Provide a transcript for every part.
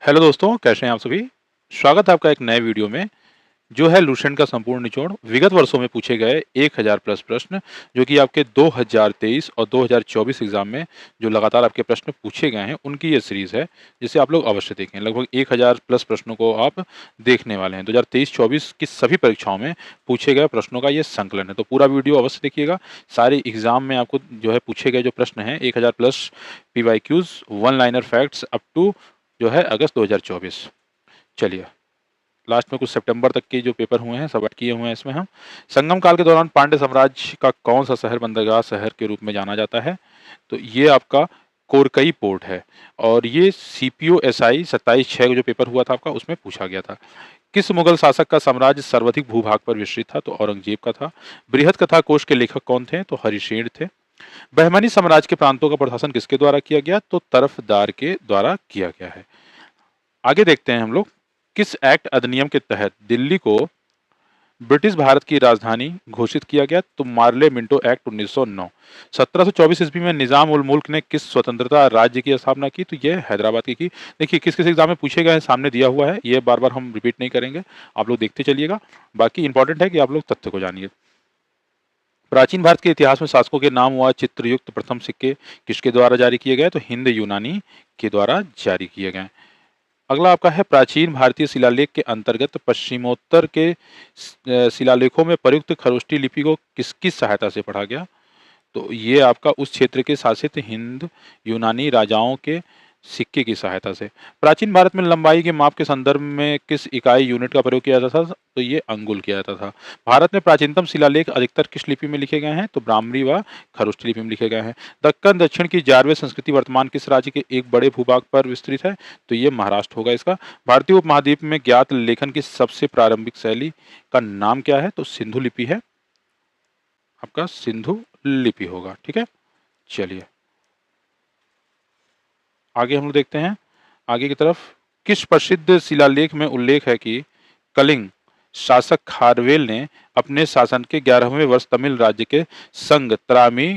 Hello दोस्तों, कैसे हैं आप सभी? स्वागत है आपका एक नए वीडियो में, जो है लुसेंट का संपूर्ण निचोड़ विगत वर्षों में पूछे गए 1000 प्लस प्रश्न, जो कि आपके 2023 और 2024 एग्जाम में जो लगातार आपके प्रश्न पूछे गए हैं, उनकी ये सीरीज है, जिसे आप लोग अवश्य देखें। लगभग 1000 प्लस प्रश्नों को आप देखने वाले हैं। 2023-24 की सभी परीक्षाओं में पूछे गए प्रश्नों का ये संकलन है, तो पूरा वीडियो अवश्य देखिएगा। सारे एग्जाम में आपको जो है पूछे गए जो प्रश्न हैं 1000 plus PYQs, one liner facts up to जो है अगस्त 2024। चलिए, लास्ट में कुछ सितंबर तक के जो पेपर हुए हैं सब ऐड किए हुए हैं इसमें हम। संगम काल के दौरान पांड्य साम्राज्य का कौन सा शहर बंदरगाह शहर के रूप में जाना जाता है? तो ये आपका कोरकई पोर्ट है, और ये CPO-SI 27/6 जो पेपर हुआ था आपका, उसमें पूछा गया था। किस मुगल शासक का साम्राज्य सर्वाधिक भूभाग पर विस्तृत था? तो औरंगजेब का था। बृहद कथा कोश के लेखक कौन थे? तो हरिशेन थे। बहमनी साम्राज्य के प्रांतों का प्रशासन किसके द्वारा किया गया? तो तरफदार के द्वारा किया गया है। आगे देखते हैं हम लोग, किस एक्ट अधिनियम के तहत दिल्ली को ब्रिटिश भारत की राजधानी घोषित किया गया? तो मार्ले मिंटो एक्ट 1909। 1724 ईस्वी में निजाम उल मुल्क ने किस स्वतंत्रता राज्य की स्थापना की? तो ये हैदराबाद की। देखिए, किस किस एग्जाम में पूछे गए हैं सामने दिया हुआ है, ये बार बार हम रिपीट नहीं करेंगे, आप लोग देखते चलिएगा। बाकी इंपॉर्टेंट है कि आप लोग तथ्य को जानिए। प्राचीन भारत के इतिहास में शासकों के नाम व चित्रयुक्त प्रथम सिक्के किसके द्वारा जारी किए गए? तो हिंद यूनानी के द्वारा जारी किए गए। अगला आपका है, प्राचीन भारतीय शिलालेख के अंतर्गत पश्चिमोत्तर के शिलालेखों में प्रयुक्त खरोष्टी लिपि को किसकी सहायता से पढ़ा गया? तो ये आपका उस क्षेत्र के शासित हिंद यूनानी राजाओं के सिक्के की सहायता से। प्राचीन भारत में लंबाई के माप के संदर्भ में किस इकाई यूनिट का प्रयोग किया जाता था? तो ये अंगुल किया जाता था। भारत में प्राचीनतम शिलालेख अधिकतर किस लिपि में लिखे गए हैं? तो ब्राह्मणी व खरोष्ठी लिपि में लिखे गए हैं। दक्कन दक्षिण की जारवे संस्कृति वर्तमान किस राज्य के एक बड़े भूभाग पर विस्तृत है? तो ये महाराष्ट्र होगा इसका। भारतीय उपमहाद्वीप में ज्ञात लेखन की सबसे प्रारंभिक शैली का नाम क्या है? तो सिंधु लिपि है, आपका सिंधु लिपि होगा। ठीक है, चलिए आगे हम लोग देखते हैं। आगे की तरफ, किस प्रसिद्ध शिलालेख में उल्लेख है कि कलिंग शासक खारवेल ने अपने शासन के 11वें वर्ष तमिल राज्य के संग त्रामी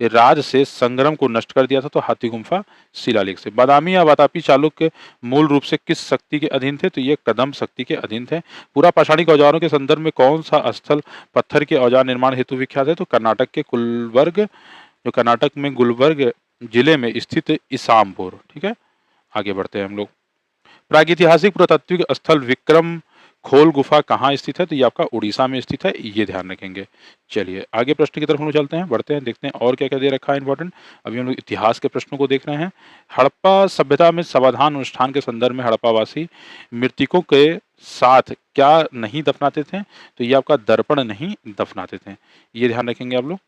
राज से संग्राम को नष्ट कर दिया था? तो हाथी गुम्फा शिलालेख से। बादामी या वातापी चालुक्य मूल रूप से किस शक्ति के अधीन थे? तो ये कदम शक्ति के अधीन थे। पूरा पाषाणिक औजारों के संदर्भ में कौन सा स्थल पत्थर के औजार निर्माण हेतु विख्यात है? तो कर्नाटक के गुलबर्ग, जो कर्नाटक में गुलबर्ग जिले में स्थित इसामपुर। ठीक है, आगे बढ़ते हैं हम लोग। प्रागैतिहासिक पुरातात्विक स्थल विक्रम खोल गुफा कहाँ स्थित है? तो ये आपका उड़ीसा में स्थित है, ये ध्यान रखेंगे। चलिए आगे प्रश्न की तरफ हम लोग चलते हैं, बढ़ते हैं, देखते हैं और क्या क्या दे रखा है इंपॉर्टेंट। अभी हम लोग इतिहास के प्रश्नों को देख रहे हैं। हड़प्पा सभ्यता में समाधान अनुष्ठान के संदर्भ में हड़प्पावासी मृतकों के साथ क्या नहीं दफनाते थे? तो ये आपका दर्पण नहीं दफनाते थे, ये ध्यान रखेंगे आप लोग।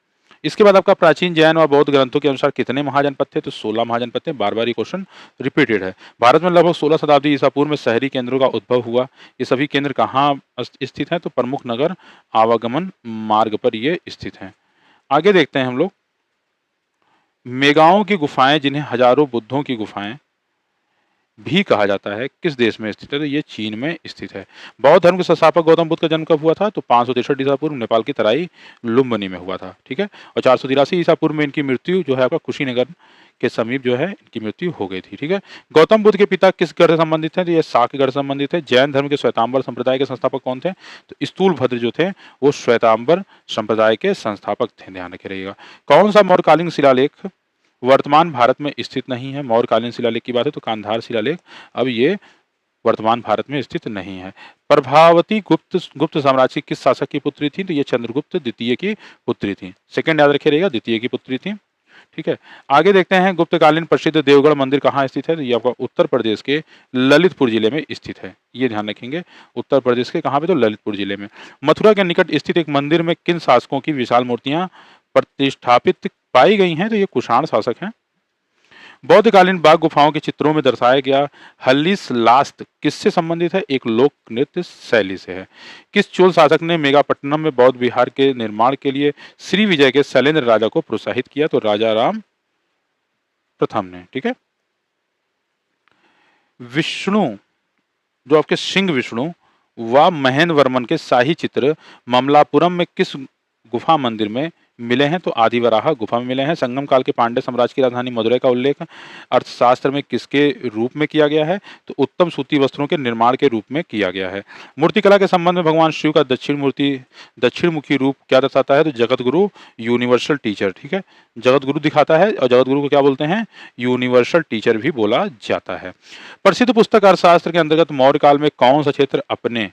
इसके बाद आपका प्राचीन जैन व बौद्ध ग्रंथों के अनुसार कितने महाजनपद थे? तो 16 महाजनपद थे। बार बार ये क्वेश्चन रिपीटेड है। भारत में लगभग 16 शताब्दी ईसा पूर्व में शहरी केंद्रों का उद्भव हुआ। ये सभी केंद्र कहाँ स्थित हैं? तो प्रमुख नगर आवागमन मार्ग पर ये स्थित हैं। आगे देखते हैं हम लोग, मेगाओं की गुफाएं, जिन्हें हजारों बुद्धों की गुफाएं भी कहा जाता है, किस देश में स्थित है? तो ये चीन में स्थित है। बौद्ध धर्म के संस्थापक गौतम बुद्ध का जन्म कब हुआ था? तो 563 ईसा पूर्व नेपाल की तराई लुम्बिनी में हुआ था। ठीक है, और 483 ईसा पूर्व में इनकी मृत्यु जो है आपका कुशीनगर के समीप जो है इनकी मृत्यु हो गई थी। ठीक है, गौतम बुद्ध के पिता किस गढ़ से संबंधित थे? तो ये शाक्य गढ़ से संबंधित है। जैन धर्म के श्वेतांबर संप्रदाय के संस्थापक कौन थे? तो स्थूलभद्र जो थे वो श्वेतांबर संप्रदाय के संस्थापक थे, ध्यान रखे रहिएगा। कौन सा मौर्यकालीन शिलालेख वर्तमान भारत में स्थित नहीं है? मौर्यकालीन शिलालेख की बात है तो गांधार शिलालेख अब ये वर्तमान भारत में स्थित नहीं है। प्रभावती गुप्त गुप्त साम्राज्य की किस शासक की पुत्री थी? तो ये चंद्रगुप्त द्वितीय की पुत्री थी। सेकंड याद रखे रहेगा, द्वितीय की पुत्री थी। ठीक है, आगे देखते हैं, गुप्तकालीन प्रसिद्ध देवगढ़ मंदिर कहाँ स्थित है? तो ये आपका उत्तर प्रदेश के ललितपुर जिले में स्थित है, ये ध्यान रखेंगे। उत्तर प्रदेश के कहाँ पे? तो ललितपुर जिले में। मथुरा के निकट स्थित एक मंदिर में किन शासकों की विशाल मूर्तियां प्रतिष्ठापित पाई गई हैं? तो ये कुषाण शासक हैं। बौद्धकालीन बाघ गुफाओं के चित्रों में दर्शाया गया हल्लीस लास्त किससे संबंधित है? एक लोक नृत्य शैली से है। किस चोल शासक ने मेगापट्टनम में बौद्ध विहार के निर्माण के लिए श्री विजय के शैलेंद्र राजा को प्रोत्साहित किया? तो राजा राम प्रथम ने। ठीक है, विष्णु, जो आपके सिंह विष्णु व महेंद्र वर्मन के शाही चित्र ममलापुरम में किस गुफा मंदिर में मिले हैं? तो आदिवराह गुफा में मिले हैं। संगम काल के पांड्य साम्राज्य की राजधानी मदुरै का उल्लेख अर्थशास्त्र में किसके रूप में किया गया है? तो उत्तम सूती वस्त्रों के निर्माण के रूप में किया गया है। मूर्तिकला के संबंध में भगवान शिव का दक्षिणमुखी रूप क्या दर्शाता है? तो जगत गुरु, यूनिवर्सल टीचर। ठीक है, जगत गुरु दिखाता है और जगत गुरु को क्या बोलते हैं? यूनिवर्सल टीचर भी बोला जाता है। प्रसिद्ध पुस्तक अर्थशास्त्र के अंतर्गत मौर्य काल में कौन सा क्षेत्र अपने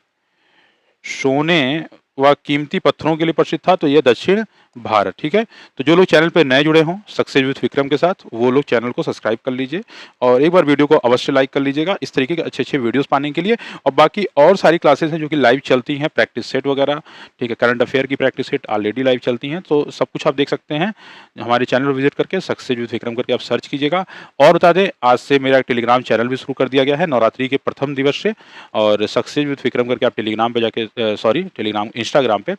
सोने व कीमती पत्थरों के लिए प्रसिद्ध था? तो यह दक्षिण भारत। ठीक है, तो जो लोग चैनल पे नए जुड़े हों सक्सेस विद विक्रम के साथ, वो लोग चैनल को सब्सक्राइब कर लीजिए और एक बार वीडियो को अवश्य लाइक कर लीजिएगा इस तरीके के अच्छे अच्छे वीडियोस पाने के लिए। और बाकी और सारी क्लासेस हैं जो कि लाइव चलती हैं, प्रैक्टिस सेट वगैरह, ठीक है, करंट अफेयर की प्रैक्टिस सेट ऑलरेडी लाइव चलती हैं, तो सब कुछ आप देख सकते हैं हमारे चैनल पर विजिट करके सक्सेस विद विक्रम करके आप सर्च कीजिएगा। और बता दें, आज से मेरा टेलीग्राम चैनल भी शुरू कर दिया गया है नवरात्रि के प्रथम दिवस से, और सक्सेस विद विक्रम करके आप टेलीग्राम पे जाके टेलीग्राम इंस्टाग्राम पे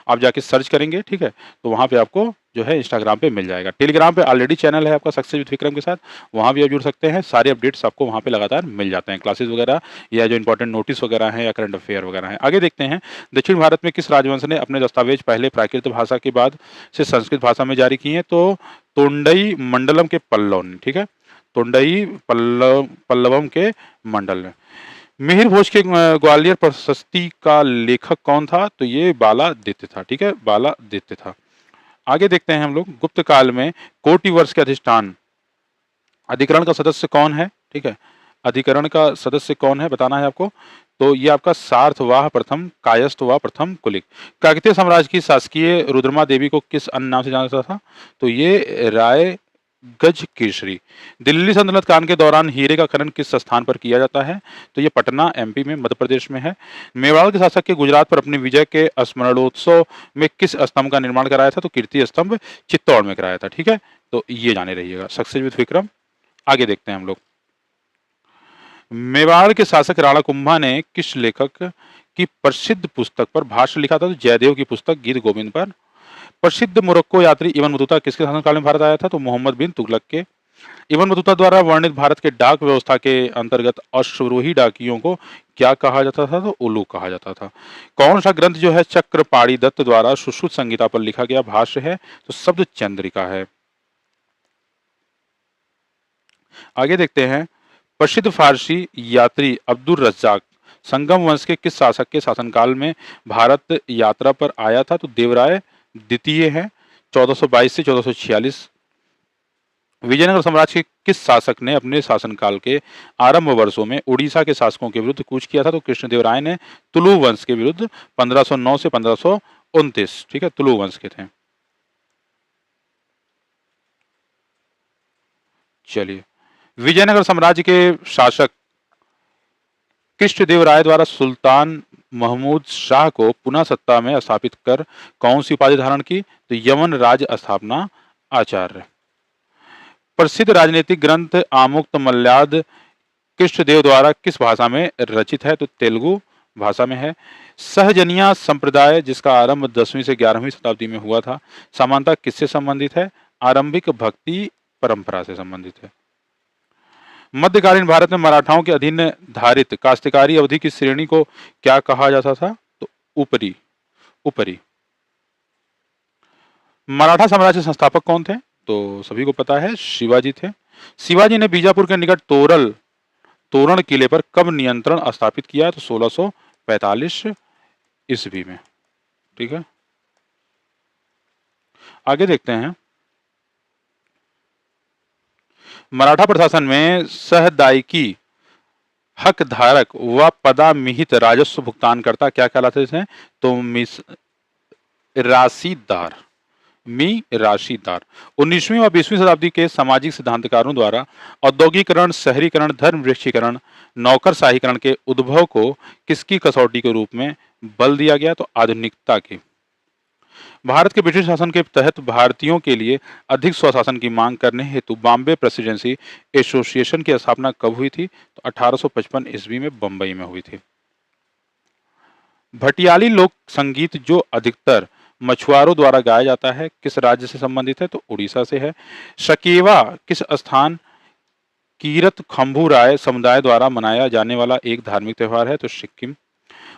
आप जाके सर्च करेंगे, ठीक है, तो वहाँ पे आपको जो है इंस्टाग्राम पे मिल जाएगा। टेलीग्राम पे ऑलरेडी चैनल है आपका सक्सेस विद विक्रम के साथ, वहाँ भी आप जुड़ सकते हैं। सारे अपडेट्स आपको वहाँ पे लगातार मिल जाते हैं, क्लासेस वगैरह या जो इंपॉर्टेंट नोटिस वगैरह हैं या करंट अफेयर वगैरह हैं। आगे देखते हैं, दक्षिण भारत में किस राजवंश ने अपने दस्तावेज पहले प्राकृत भाषा के बाद से संस्कृत भाषा में जारी किए हैं? तो तोंडई मंडलम के पल्लव ने। ठीक है, तोंडई पल्लवम के मंडल ने। मिहिर भोज के ग्वालियर प्रशस्ति का लेखक कौन था? तो ये बालादित्य था। ठीक है, बालादित्य था। आगे देखते हैं हम लोग, गुप्त काल में कोटि वर्ष के अधिष्ठान अधिकरण का सदस्य कौन है? ठीक है, अधिकरण का सदस्य कौन है बताना है आपको। तो ये आपका सार्थवाह प्रथम, कायस्थवाह प्रथम कुलिक। काकतीय साम्राज्य की शासकीय रुद्रमा देवी को किस अन्य नाम से जाना जाता था? तो ये राय गज केसरी। दिल्ली सल्तनत काल के दौरान हीरे का खनन किस स्थान पर किया जाता है? तो ये पटना एमपी में, मध्य प्रदेश में है। मेवाड़ के शासक के गुजरात पर अपनी विजय के स्मरणोत्सव में किस स्तंभ का निर्माण कराया था? तो कीर्ति स्तंभ चित्तौड़ में कराया था। ठीक है, तो ये जाने रहिएगा सक्सेस विद विक्रम। आगे देखते हैं हम लोग, मेवाड़ के शासक राणा कुंभा ने किस लेखक की प्रसिद्ध पुस्तक पर भाष्य लिखा था? तो जयदेव की पुस्तक गीत गोविंद पर। प्रसिद्ध मोरक्को यात्री इब्न बतूता किसके शासनकाल में भारत आया था? तो मोहम्मद बिन तुगलक के। इब्न बतूता द्वारा वर्णित भारत के डाक व्यवस्था के अंतर्गत अश्वरोही डाकियों को क्या कहा जाता था? तो उल्लू कहा जाता था। कौन सा ग्रंथ जो है चक्रपाणी दत्त द्वारा सुश्रुत संहिता पर लिखा गया भाष्य है? तो शब्द चंद्रिका है। आगे देखते हैं, प्रसिद्ध फारसी यात्री अब्दुल रज्जाक संगम वंश के किस शासक के शासनकाल में भारत यात्रा पर आया था? तो देवराय द्वितीय है, 1422 से 1446। विजयनगर साम्राज्य के किस शासक ने अपने शासनकाल के आरंभ वर्षों में उड़ीसा के शासकों के विरुद्ध कूच किया था? तो कृष्णदेवराय ने तुलु वंश के विरुद्ध 1509 से 1529। ठीक है, तुलु वंश के थे। चलिए, विजयनगर साम्राज्य के शासक कृष्णदेवराय द्वारा सुल्तान महमूद शाह को पुनः सत्ता में स्थापित कर कौन सी उपाधि धारण की? तो यमन राज स्थापना आचार्य। प्रसिद्ध राजनीतिक ग्रंथ आमुक्त मल्याद कृष्णदेव द्वारा किस भाषा में रचित है? तो तेलुगु भाषा में है। सहजनिया संप्रदाय जिसका आरंभ 10वीं से 11वीं शताब्दी में हुआ था, सामान्यतः किससे संबंधित है? आरंभिक भक्ति परंपरा से संबंधित है। मध्यकालीन भारत में मराठाओं के अधीन धारित काश्तकारी अवधि की श्रेणी को क्या कहा जाता था? तो ऊपरी। ऊपरी। मराठा साम्राज्य के संस्थापक कौन थे? तो सभी को पता है, शिवाजी थे। शिवाजी ने बीजापुर के निकट तोरण किले पर कब नियंत्रण स्थापित किया? तो 1645 ईस्वी में। ठीक है, आगे देखते हैं, मराठा प्रशासन में सहदायिकी हक धारक व पदामिहित राजस्व भुगतानकर्ता क्या कहलाते थे? तो राशिदार। राशिदार। 19वीं व 20वीं शताब्दी के सामाजिक सिद्धांतकारों द्वारा औद्योगिकरण, शहरीकरण, धर्म वृक्षीकरण, नौकरशाहीकरण के उद्भव को किसकी कसौटी के रूप में बल दिया गया? तो आधुनिकता की। भारत के ब्रिटिश शासन के तहत भारतीयों के लिए अधिक स्वशासन की मांग करने हेतु बॉम्बे प्रेसिडेंसी एसोसिएशन की स्थापना कब हुई थी? तो 1855 ईस्वी में बंबई में हुई थी। भटियाली लोक संगीत जो अधिकतर मछुआरों द्वारा गाया जाता है किस राज्य से संबंधित है? तो उड़ीसा से है। शकेवा किस स्थान कीरत खंभू राय समुदाय द्वारा मनाया जाने वाला एक धार्मिक त्योहार है? तो सिक्किम।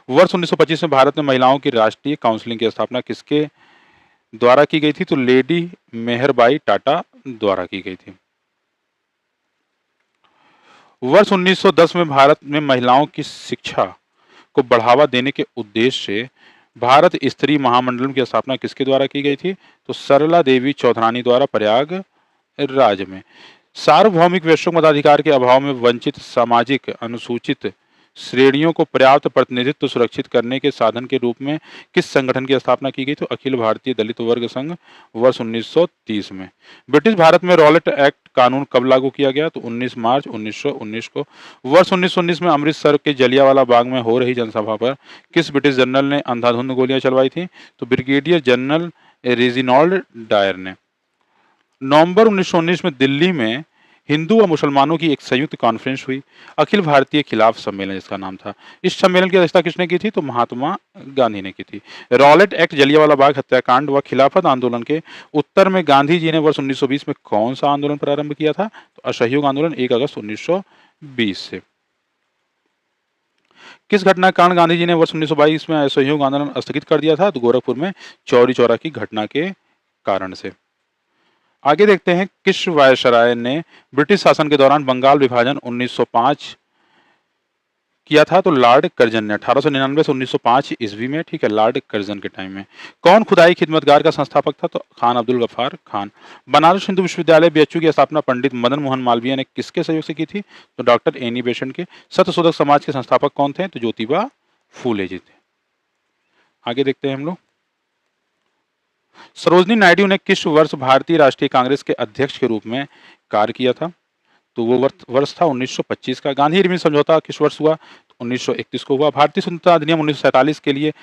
वर्ष 1925 में भारत में महिलाओं की राष्ट्रीय काउंसिलिंग की स्थापना किसके द्वारा की गई थी? तो लेडी मेहरबाई टाटा द्वारा की गई थी। वर्ष 1910 में भारत में महिलाओं की शिक्षा को बढ़ावा देने के उद्देश्य से भारत स्त्री महामंडलम की स्थापना किसके द्वारा की गई थी? तो सरला देवी चौधरानी द्वारा प्रयागराज में। सार्वभौमिक वैश्विक मताधिकार के अभाव में वंचित सामाजिक अनुसूचित श्रेणियों को पर्याप्त प्रतिनिधित्व सुरक्षित करने के साधन के रूप में किस संगठन की स्थापना की गई? तो अखिल भारतीय दलित वर्ग संघ, वर्ष 1930 में। ब्रिटिश भारत में रॉलेट एक्ट कानून कब लागू किया गया? तो 19 मार्च 1919 को। वर्ष 1919 में अमृतसर के जलियांवाला बाग में हो रही जनसभा पर किस ब्रिटिश जनरल ने अंधाधुंध गोलियां चलवाई थी? तो ब्रिगेडियर जनरल रेजिनाल्ड डायर ने। नवंबर 1919 में दिल्ली में हिंदू और मुसलमानों की एक संयुक्त कॉन्फ्रेंस हुई, अखिल भारतीय खिलाफ सम्मेलन इसका नाम था। इस सम्मेलन की अध्यक्षता किसने की थी? तो महात्मा गांधी ने की थी। रॉलेट एक्ट, जलियांवाला बाग हत्याकांड व खिलाफत आंदोलन के उत्तर में गांधी जी ने वर्ष 1920 में कौन सा आंदोलन प्रारंभ किया था? तो असहयोग आंदोलन, 1 अगस्त 1920 से। किस घटना के कारण गांधी जी ने वर्ष 1922 में असहयोग आंदोलन स्थगित कर दिया था? तो गोरखपुर में चौरी चौरा की घटना के कारण से। आगे देखते हैं, किस वायसराय ने ब्रिटिश शासन के दौरान बंगाल विभाजन 1905 किया था? तो लॉर्ड कर्जन ने 1899 से 1905 ईस्वी में, ठीक है, लॉर्ड कर्जन के टाइम में। कौन खुदाई खिदमतगार का संस्थापक था? तो खान अब्दुल गफ्फार खान। बनारस हिंदू विश्वविद्यालय बीएचयू की स्थापना पंडित मदन मोहन मालवीय ने किसके सहयोग से की थी? तो डॉक्टर एनी बेसेंट के। सत्यशोधक समाज के संस्थापक कौन थे? तो ज्योतिबा फूले जी थे। आगे देखते हैं हम लोग, सरोजिनी नायडू ने किस वर्ष भारतीय राष्ट्रीय कांग्रेस के अध्यक्ष के रूप में कार्य किया था? तो वो वर्ष था 1925 का। गांधी इरविन समझौता किस वर्ष हुआ? तो 1931 को हुआ। भारतीय स्वतंत्रता अधिनियम 1947 के लिए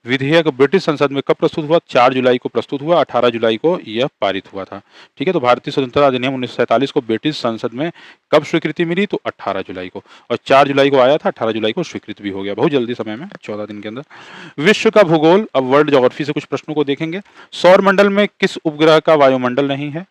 विधेयक ब्रिटिश संसद में कब प्रस्तुत हुआ? 4 जुलाई को प्रस्तुत हुआ, 18 जुलाई को यह पारित हुआ था। ठीक है, तो भारतीय स्वतंत्रता अधिनियम 1947 को ब्रिटिश संसद में कब स्वीकृति मिली? तो 18 जुलाई को, और 4 जुलाई को आया था, 18 जुलाई को स्वीकृत भी हो गया, बहुत जल्दी समय में, 14 दिन के अंदर। विश्व का भूगोल, अब वर्ल्ड ज्योग्राफी से कुछ प्रश्नों को देखेंगे। सौर मंडल में किस उपग्रह का वायुमंडल नहीं है?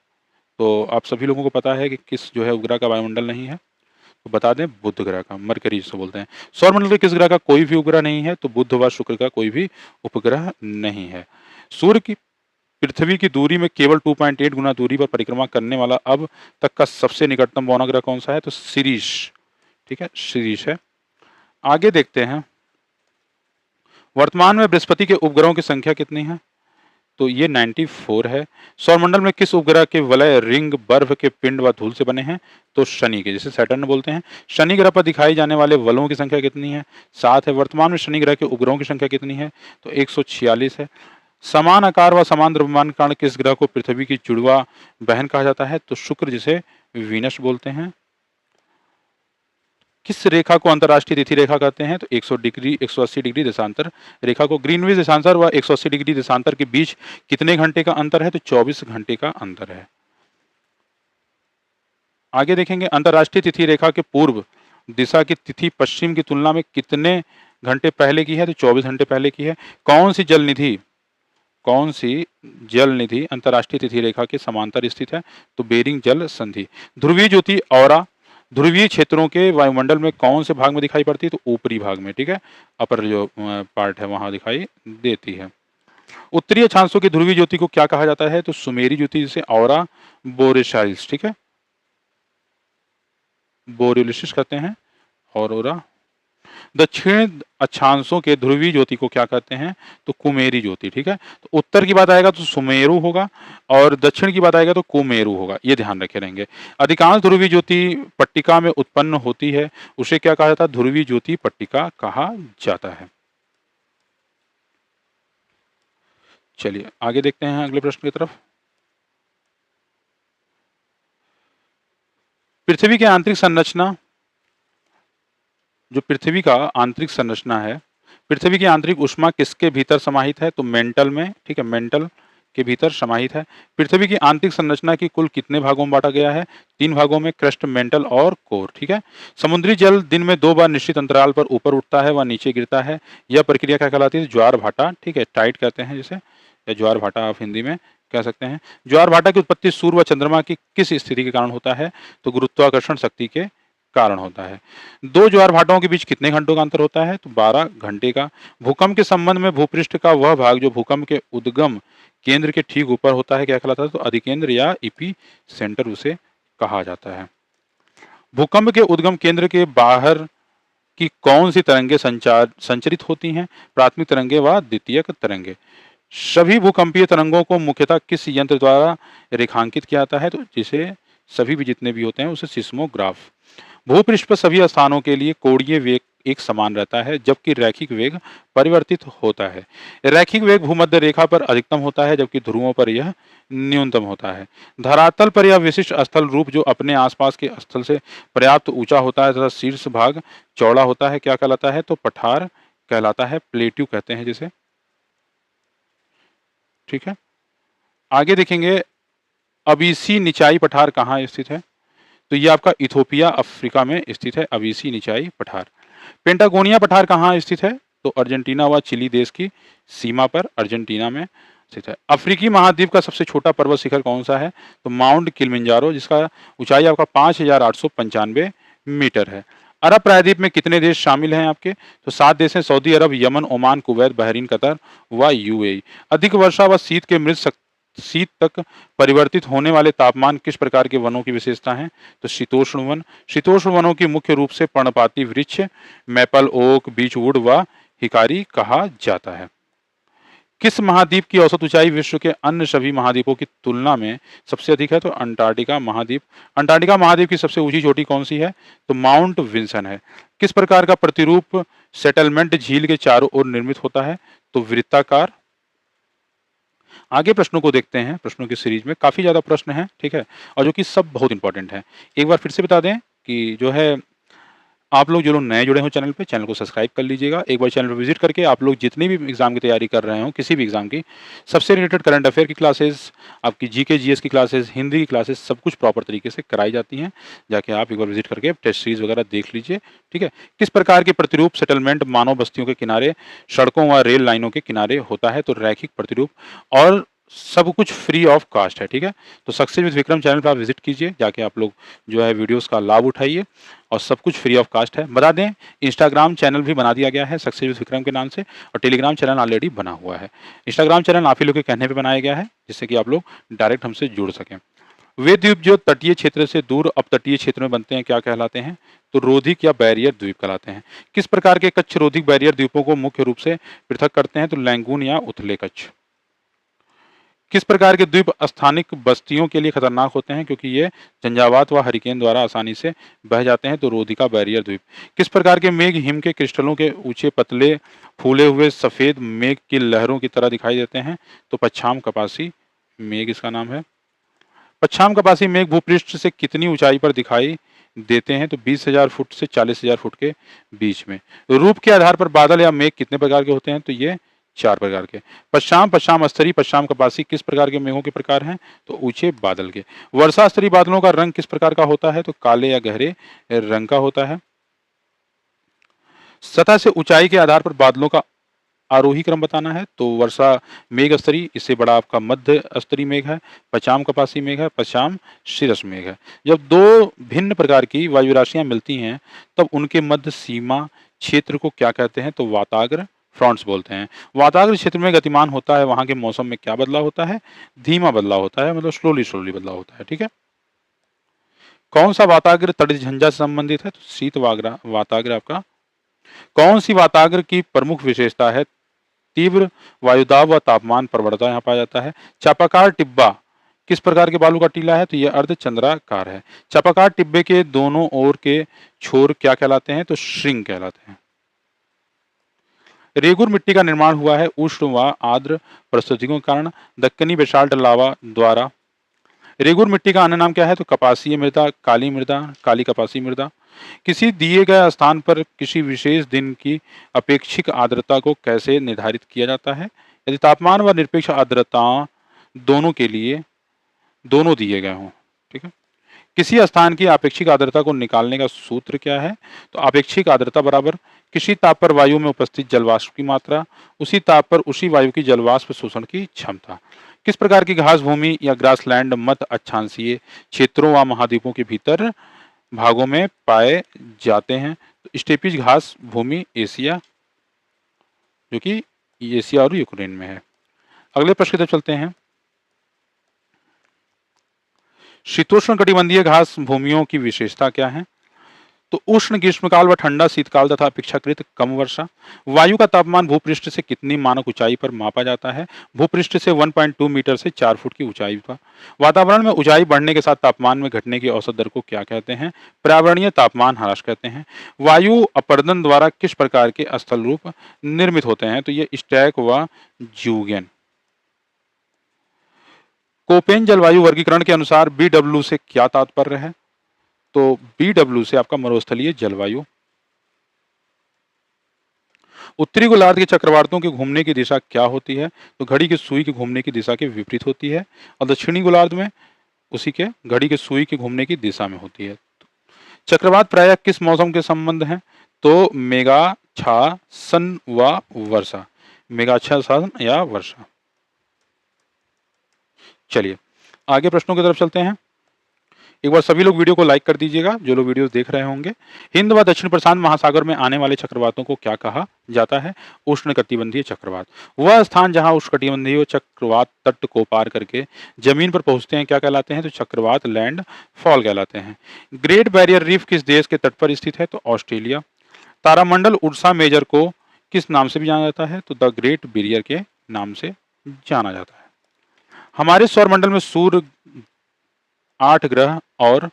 तो आप सभी लोगों को पता है कि किस जो है उपग्रह का वायुमंडल नहीं है, तो बता दें, बुध ग्रह का, मरकरी जिसे बोलते हैं। सौरमंडल के किस ग्रह का कोई भी उपग्रह नहीं है? तो बुध व शुक्र का कोई भी उपग्रह नहीं है। सूर्य की पृथ्वी की दूरी में केवल 2.8 गुना दूरी पर परिक्रमा करने वाला अब तक का सबसे निकटतम बौना ग्रह कौन सा है? तो सिरीश, ठीक है, सिरीश है। आगे देखते हैं, वर्तमान में बृहस्पति के उपग्रहों की संख्या कितनी है? तो ये 94 है। सौरमंडल में किस उपग्रह के वलय, रिंग, बर्फ के पिंड व धूल से बने हैं? तो शनि के, जिसे सैटर्न बोलते हैं। शनि ग्रह पर दिखाई जाने वाले वलयों की संख्या कितनी है? 7 है। वर्तमान में शनि ग्रह के उपग्रहों की संख्या कितनी है? तो 146 है। समान आकार व समान द्रव्यमान के कारण किस ग्रह को पृथ्वी की जुड़वा बहन कहा जाता है? तो शुक्र, जिसे वीनस बोलते हैं। किस रेखा को अंतरराष्ट्रीय तिथि रेखा कहते हैं? तो 180 डिग्री देशांतर रेखा को। ग्रीनविच देशांतर व 180 डिग्री देशांतर के बीच कितने घंटे का अंतर है? तो 24 घंटे का अंतर है। आगे देखेंगे, अंतरराष्ट्रीय तिथि रेखा के पूर्व दिशा की तिथि पश्चिम की तुलना में कितने घंटे पहले की है? तो 24 घंटे पहले की है। कौन सी जल निधि अंतरराष्ट्रीय तिथि रेखा के समांतर स्थित है? तो बेरिंग जल संधि। ध्रुवीय ज्योति औरा ध्रुवीय क्षेत्रों के वायुमंडल में कौन से भाग में दिखाई पड़ती है? तो ऊपरी भाग में, ठीक है, अपर जो पार्ट है वहां दिखाई देती है। उत्तरीय अक्षांशों की ध्रुवीय ज्योति को क्या कहा जाता है? तो सुमेरी ज्योति, जिसे औरा बोरेसाइल्स, ठीक है, बोरेलिसिस कहते हैं, औरोरा। दक्षिण अक्षांशों के ध्रुवीय ज्योति को क्या कहते हैं? तो कुमेरी ज्योति, ठीक है। तो उत्तर की बात आएगा तो सुमेरु होगा, और दक्षिण की बात आएगा तो कुमेरु होगा, ये ध्यान रखे रहेंगे। अधिकांश ध्रुवीय ज्योति पट्टिका में उत्पन्न होती है, उसे क्या कहा जाता है? ध्रुवीय ज्योति पट्टिका कहा जाता है। चलिए आगे देखते हैं अगले प्रश्न की तरफ। पृथ्वी की आंतरिक संरचना, जो पृथ्वी का आंतरिक संरचना है, पृथ्वी की आंतरिक ऊष्मा किसके भीतर समाहित है? तो मेंटल में, ठीक है, मेंटल के भीतर समाहित है। पृथ्वी की आंतरिक संरचना की कुल कितने भागों में बांटा गया है? 3 भागों में, क्रस्ट, मेंटल और कोर, ठीक है। समुद्री जल दिन में 2 बार निश्चित अंतराल पर ऊपर उठता है व नीचे गिरता है, यह प्रक्रिया क्या कहलाती है? ज्वार भाटा, ठीक है, टाइड कहते हैं जिसे, या ज्वार भाटा आप हिंदी में कह सकते हैं। ज्वार भाटा की उत्पत्ति सूर्य व चंद्रमा की किस स्थिति के कारण होता है? तो गुरुत्वाकर्षण शक्ति के कारण होता है। दो ज्वार भाटाओं के बीच कितने घंटों का अंतर होता है? तो 12 घंटे का। भूकंप के संबंध में भूपृष्ठ का वह भाग जो भूकंप के उद्गम केंद्र के ठीक ऊपर होता है क्या कहलाता है? तो अधिकेंद्र या इपी सेंटर उसे कहा जाता है। भूकंप के उद्गम केंद्र के बाहर की कौन सी तरंगे संचरित होती हैं? प्राथमिक तरंगे व द्वितीयक तरंगे। सभी भूकंपीय तरंगों को मुख्यतः किस यंत्र द्वारा रेखांकित किया जाता है? तो जिसे सभी भी जितने भी होते हैं उसे सिस्मोग्राफ। भूपृष्ठ पर सभी स्थानों के लिए कोणीय वेग एक समान रहता है जबकि रैखिक वेग परिवर्तित होता है। रैखिक वेग भूमध्य रेखा पर अधिकतम होता है जबकि ध्रुवों पर यह न्यूनतम होता है। धरातल पर यह विशिष्ट स्थल रूप जो अपने आसपास के स्थल से पर्याप्त ऊंचा होता है तथा शीर्ष भाग चौड़ा होता है क्या कहलाता है? तो पठार कहलाता है, प्लेट्यू कहते हैं जिसे। ठीक है, आगे देखेंगे अबीसी निचाई पठार कहाँ स्थित है? तो ये आपका इथोपिया अफ्रीका में स्थित है अबीसी निचाई पठार। पेंटागोनिया पठार कहाँ स्थित है? तो अर्जेंटीना व चिली देश की सीमा पर अर्जेंटीना में स्थित है। अफ्रीकी महाद्वीप का सबसे छोटा पर्वत शिखर कौन सा है? तो माउंट किलिमंजारो, जिसका ऊंचाई आपका 5895 मीटर है। अरब प्रायद्वीप में कितने देश शामिल हैं आपके? तो 7 देश हैं, Saudi Arab, Yemen, Oman, Kuwait, Bahrain, Qatar व यूएई। अधिक वर्षा व शीत के मृत शीत तक परिवर्तित होने वाले तापमान किस प्रकार के वनों की विशेषता है? तो शीतोष्ण वन। शीतोष्ण वनों की मुख्य रूप से पर्णपाती वृक्ष मैपल, ओक, बीचवुड व हिकारी कहा जाता है। किस महाद्वीप की औसत ऊंचाई विश्व के अन्य सभी महाद्वीपों की तुलना में सबसे अधिक है? तो अंटार्कटिका महाद्वीप। अंटार्कटिका महाद्वीप की सबसे ऊंची चोटी कौन सी है? तो माउंट विंसन है। किस प्रकार का प्रतिरूप सेटलमेंट झील के चारों ओर निर्मित होता है? तो वृत्ताकार। आगे प्रश्नों को देखते हैं। प्रश्नों की सीरीज में काफी ज्यादा प्रश्न हैं, ठीक है, और जो कि सब बहुत इंपॉर्टेंट है। एक बार फिर से बता दें कि जो है आप लोग जो लोग नए जुड़े हो चैनल पे, चैनल को सब्सक्राइब कर लीजिएगा। एक बार चैनल पर विजिट करके आप लोग जितनी भी एग्जाम की तैयारी कर रहे हो, किसी भी एग्जाम की, सबसे रिलेटेड करंट अफेयर की क्लासेस, आपकी जीके जीएस की क्लासेस, हिंदी की क्लासेस, सब कुछ प्रॉपर तरीके से कराई जाती हैं। जाके आप एक बार विजिट करके टेस्ट सीरीज वगैरह देख लीजिए, ठीक है। किस प्रकार के प्रतिरूप सेटलमेंट मानव बस्तियों के किनारे, सड़कों व रेल लाइनों के किनारे होता है? तो रैखिक प्रतिरूप, और सब कुछ फ्री ऑफ कॉस्ट है, ठीक है। तो सक्सेस विद विक्रम चैनल पर आप विजिट कीजिए, जाके आप लोग जो है वीडियोस का लाभ उठाइए, और सब कुछ फ्री ऑफ कॉस्ट है। बता दें इंस्टाग्राम चैनल भी बना दिया गया है सक्सेस विद विक्रम के नाम से, और टेलीग्राम चैनल ऑलरेडी बना हुआ है। इंस्टाग्राम चैनल आप ही लोग के कहने पे बनाया गया है, जिससे कि आप लोग डायरेक्ट हमसे जुड़ सकें। वे द्वीप जो तटीय क्षेत्र से दूर अपतटीय क्षेत्र में बनते हैं क्या कहलाते हैं? तो रोधिक या बैरियर द्वीप कहलाते हैं। किस प्रकार के कच्छ रोधिक बैरियर द्वीपों को मुख्य रूप से पृथक करते हैं? तो लैंगून या उथले कच्छ। किस प्रकार के द्वीप स्थानिक बस्तियों के लिए खतरनाक होते हैं क्योंकि ये झंझावात व हरिकेन द्वारा आसानी से बह जाते हैं? तो रोधिका बैरियर द्वीप। किस प्रकार के मेघ हिम के क्रिस्टलों के ऊंचे पतले फूले हुए सफेद मेघ की लहरों की तरह दिखाई देते हैं? तो पच्छाम कपासी मेघ इसका नाम है। पच्छाम कपासी मेघ भूपृष्ठ से कितनी ऊंचाई पर दिखाई देते हैं? तो 20,000 फुट से 40,000 फुट के बीच में। रूप के आधार पर बादल या मेघ कितने प्रकार के होते हैं? तो ये 4 प्रकार के। पश्चाम, पश्चाम स्तरीय, पश्चाम कपासी किस प्रकार के मेघों के प्रकार हैं? तो ऊंचे बादल के। वर्षा स्तरीय बादलों का रंग किस प्रकार का होता है? तो काले या गहरे रंग का होता है। सतह से ऊंचाई के आधार पर बादलों का आरोही क्रम बताना है। तो वर्षा मेघ स्तरीय, इससे बड़ा आपका मध्य स्तरीय मेघ है, पश्चाम कपासी मेघ है, पश्चाम शीर्ष मेघ है। जब दो भिन्न प्रकार की वायु राशियां मिलती हैं तब उनके मध्य सीमा क्षेत्र को क्या कहते हैं? तो वाताग्र फ्रंट्स बोलते हैं। वाताग्र क्षेत्र में गतिमान होता है, वहां के मौसम में क्या बदलाव होता है? धीमा बदलाव होता है, मतलब स्लोली स्लोली बदलाव होता है, ठीक है। कौन सा वाताग्र तटित झंझा से संबंधित है? तो शीत वाताग्र आपका। कौन सी वाताग्र की प्रमुख विशेषता है? तीव्र वायुदाब व तापमान प्रवणता यहाँ पाया जाता है। चापाकार टिब्बा किस प्रकार के बालू का टीला है? तो यह अर्धचंद्राकार है। चापाकार टिब्बे के दोनों ओर के छोर क्या कहलाते हैं? तो श्रिंग कहलाते हैं। रेगुर मिट्टी का निर्माण हुआ है उष्ण व आर्द्र परिस्थितियों के कारण दक्कनी बेसाल्ट लावा द्वारा। रेगुर मिट्टी का अन्य नाम क्या है? तो कपासीय मृदा, काली मृदा, काली कपासी मृदा। किसी दिए गए स्थान पर किसी विशेष दिन की अपेक्षिक आर्द्रता को कैसे निर्धारित किया जाता है? यदि तापमान व निरपेक्ष आर्द्रता दोनों के लिए दोनों दिए गए हों, ठीक है। किसी स्थान की अपेक्षिक आर्द्रता को निकालने का सूत्र क्या है? तो अपेक्षिक आर्द्रता बराबर किसी ताप पर वायु में उपस्थित जलवाष्प की मात्रा, उसी ताप पर उसी वायु की जलवाष्प शोषण की क्षमता। किस प्रकार की घास भूमि या ग्रासलैंड मध्य अक्षांशीय क्षेत्रों व महाद्वीपों के भीतर भागों में पाए जाते हैं? तो स्टेपीज घास भूमि एशिया, जो कि एशिया और यूक्रेन में है। अगले प्रश्न की तरफ चलते हैं। शीतोष्ण कटिबंधीय घास भूमियों की विशेषता क्या है? तो उष्ण ग्रीष्मकाल व ठंडा शीतकाल तथा अपेक्षाकृत कम वर्षा। वायु का तापमान भूपृष्ठ से कितनी मानक ऊंचाई पर मापा जाता है? भूपृष्ठ से 1.2 मीटर से 4 फुट की ऊंचाई पर। वातावरण में ऊंचाई बढ़ने के साथ तापमान में घटने की औसत दर को क्या कहते हैं? पर्यावरणीय तापमान ह्रास कहते हैं। वायु अपरदन द्वारा किस प्रकार के स्थल रूप निर्मित होते हैं? तो ये स्टैक व ज्यूगेन। कोपेन जलवायु वर्गीकरण के अनुसार BW से क्या तात्पर्य है? तो BW से आपका मरुस्थलीय जलवायु। उत्तरी गोलार्ध के चक्रवातों के घूमने की दिशा क्या होती है? तो घड़ी की सुई के घूमने की दिशा के विपरीत होती है। और दक्षिणी गोलार्ध में उसी के घड़ी के सुई के घूमने की दिशा में होती है। चक्रवात प्रायः किस मौसम के संबंध हैं? तो मेघाच्छासन व वर्षा। मेघाच्छासन या वर्षा। चलिए आगे प्रश्नों की तरफ चलते हैं। एक बार सभी लोग वीडियो को लाइक कर दीजिएगा जो लोग वीडियो देख रहे होंगे। हिंद व दक्षिण प्रशांत महासागर में आने वाले चक्रवातों को क्या कहा जाता है? उष्णकटिबंधीय चक्रवात। वह स्थान जहां उष्णकटिबंधीय चक्रवात तट को पार करके जमीन पर पहुंचते हैं क्या कहलाते हैं? तो चक्रवात लैंड फॉल कहलाते हैं। ग्रेट बैरियर रीफ किस देश के तट पर स्थित है? तो ऑस्ट्रेलिया। तारामंडल उर्सा मेजर को किस नाम से भी जाना जाता है? तो द ग्रेट बैरियर के नाम से जाना जाता है। हमारे सौरमंडल में सूर्य 8 ग्रह और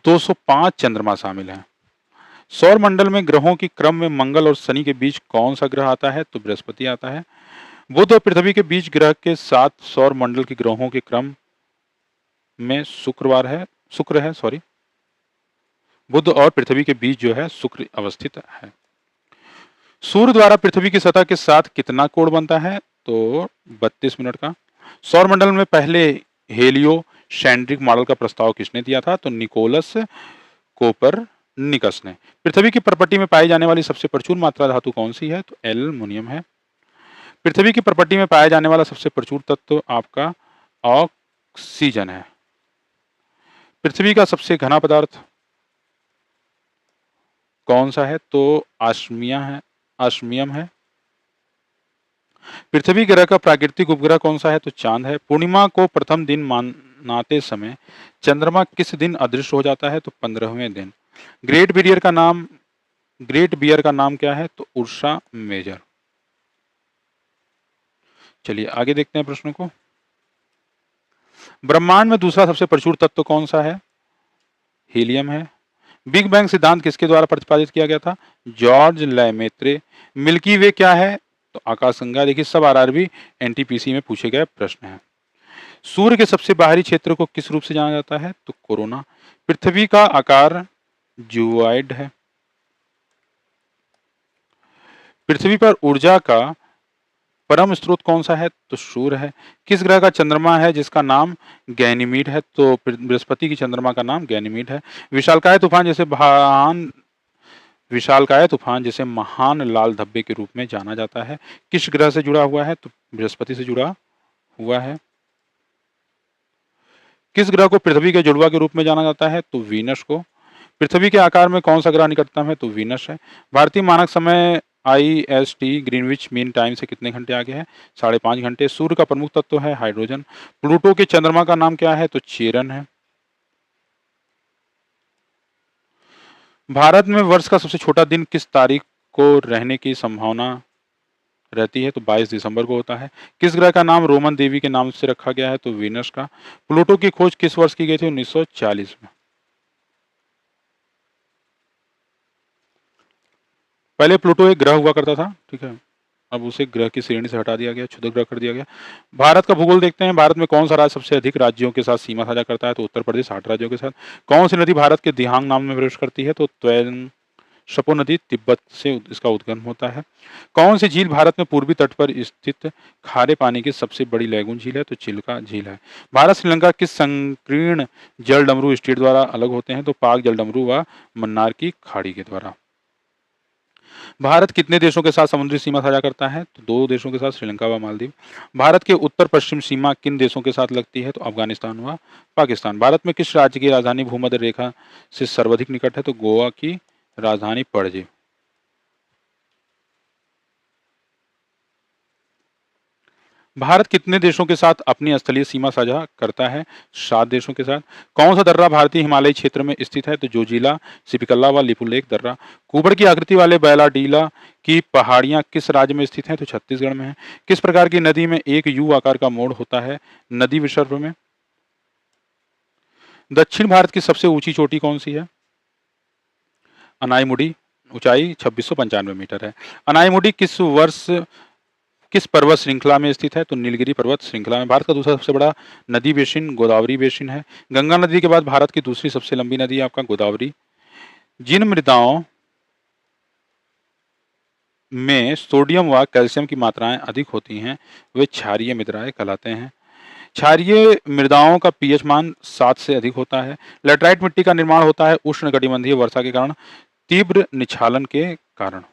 205 चंद्रमा शामिल हैं। सौर मंडल में ग्रहों की क्रम में मंगल और शनि के बीच कौन सा ग्रह आता है? तो बृहस्पति आता है। बुध और पृथ्वी के बीच ग्रह के साथ सौर मंडल के ग्रहों के क्रम में शुक्र है सॉरी बुध और पृथ्वी के बीच जो है शुक्र अवस्थित है। सूर्य द्वारा पृथ्वी की सतह के साथ कितना कोण बनता है? तो 32 मिनट का। सौर मंडल में पहले हेलियो सेंट्रिक मॉडल का प्रस्ताव किसने दिया था? तो निकोलस कोपरनिकस ने। पृथ्वी की प्रपट्टी में पाई जाने वाली सबसे प्रचुर मात्रा धातु कौन सी है? तो एल्युमिनियम है। पृथ्वी की प्रपट्टी में पाया जाने वाला सबसे प्रचुर तत्व आपका ऑक्सीजन है। पृथ्वी का सबसे घना पदार्थ कौन सा है? तो ऑस्मियम है। पृथ्वी ग्रह का प्राकृतिक उपग्रह कौन सा है? तो चांद है। पूर्णिमा को प्रथम दिन मानते समय चंद्रमा किस दिन अदृश्य हो जाता है? तो 15वें दिन। ग्रेट बियर का नाम क्या है? तो उर्सा मेजर। चलिए आगे देखते हैं प्रश्नों को। ब्रह्मांड में दूसरा सबसे प्रचुर तत्व कौन सा है? हीलियम है। बिग बैंग सिद्धांत किसके द्वारा प्रतिपादित किया गया था? George Lemaître. मिल्की वे क्या है? तो आकाशगंगा। देखिए सब आरआरबी एनटीपीसी में पूछे गए प्रश्न हैं। सूर्य के सबसे बाहरी क्षेत्र को किस रूप से जाना जाता है? तो कोरोना। पृथ्वी का आकार ज्यूवाइड है। पृथ्वी पर ऊर्जा का परम स्रोत कौन सा है? तो सूर्य है। किस ग्रह का चंद्रमा है जिसका नाम गैनीमीड है? तो बृहस्पति की चंद्रमा का नाम गैनीमीड है। विशालकाय तूफान जिसे महान लाल धब्बे के रूप में जाना जाता है किस ग्रह से जुड़ा हुआ है? तो बृहस्पति से जुड़ा हुआ है। किस ग्रह को पृथ्वी के जुड़वा के रूप में जाना जाता है? तो वीनस को। पृथ्वी के आकार में कौन सा ग्रह निकटतम है? तो वीनस है। भारतीय मानक समय IST ग्रीनविच मीन टाइम से कितने घंटे आगे है? 5.5 घंटे। सूर्य का प्रमुख तत्व है हाइड्रोजन। प्लूटो के चंद्रमा का नाम क्या है? तो चेरन है। भारत में वर्ष का सबसे छोटा दिन किस तारीख को रहने की संभावना रहती है? तो 22 दिसंबर को होता है। किस ग्रह का नाम रोमन देवी के नाम से रखा गया है? तो वीनस का। प्लूटो की खोज किस वर्ष की गई थी? 1940 में। पहले प्लूटो एक ग्रह हुआ करता था, ठीक है, अब उसे ग्रह की श्रेणी से हटा दिया गया, क्षुद्र ग्रह कर दिया गया। भारत का भूगोल देखते हैं। भारत में कौन सा राज्य सबसे अधिक राज्यों के साथ सीमा साझा करता है? तो उत्तर प्रदेश 8 राज्यों के साथ। कौन सी नदी भारत के दिहांग नाम में प्रवेश करती है? तो त्वेन शपो नदी तिब्बत से इसका उद्गम होता है। कौन सी झील भारत में पूर्वी तट पर स्थित खारे पानी की सबसे बड़ी लैगून झील है? तो चिल्का झील है। भारत श्रीलंका किस संकीर्ण जल डमरू स्टेट द्वारा अलग होते हैं? तो पाक जल डमरू व मन्नार की खाड़ी के द्वारा। भारत कितने देशों के साथ समुद्री सीमा साझा करता है? तो 2 देशों के साथ, श्रीलंका व मालदीव। भारत के उत्तर-पश्चिम सीमा किन देशों के साथ लगती है? तो अफ़गानिस्तान व पाकिस्तान। भारत में किस राज्य की राजधानी भूमध्य रेखा से सर्वाधिक निकट है? तो गोवा की राजधानी पणजी। भारत कितने देशों के साथ अपनी स्थलीय सीमा साझा करता है? 7 देशों के साथ। कौन सा दर्रा भारतीय हिमालयी क्षेत्र में स्थित है? तो जोजिला, सिपकला व लिपुलेख दर्रा। कुबड़ की आकृति वाले बैलाडीला की पहाड़ियां किस राज्य में स्थित हैं? तो छत्तीसगढ़ में है। किस प्रकार की नदी में एक यू आकार का मोड़ होता है? नदी विसर्ग में। दक्षिण भारत की सबसे ऊंची चोटी कौन सी है? अनाईमुडी। ऊंचाई 2695 मीटर है। अनाईमुडी किस पर्वत श्रृंखला में स्थित है? तो नीलगिरी पर्वत श्रृंखला में। भारत का दूसरा सबसे बड़ा नदी बेसिन गोदावरी बेसिन है। गंगा नदी के बाद भारत की दूसरी सबसे लंबी नदी है आपका गोदावरी। जिन मृदाओं में सोडियम व कैल्शियम की मात्राएं अधिक होती हैं वे क्षारीय मृदाएं कहलाते हैं। क्षारीय मृदाओं का पीएच मान 7 से अधिक होता है। लैटराइट मिट्टी का निर्माण होता है उष्णकटिबंधीय वर्षा के कारण, तीव्र निक्षालन के कारण।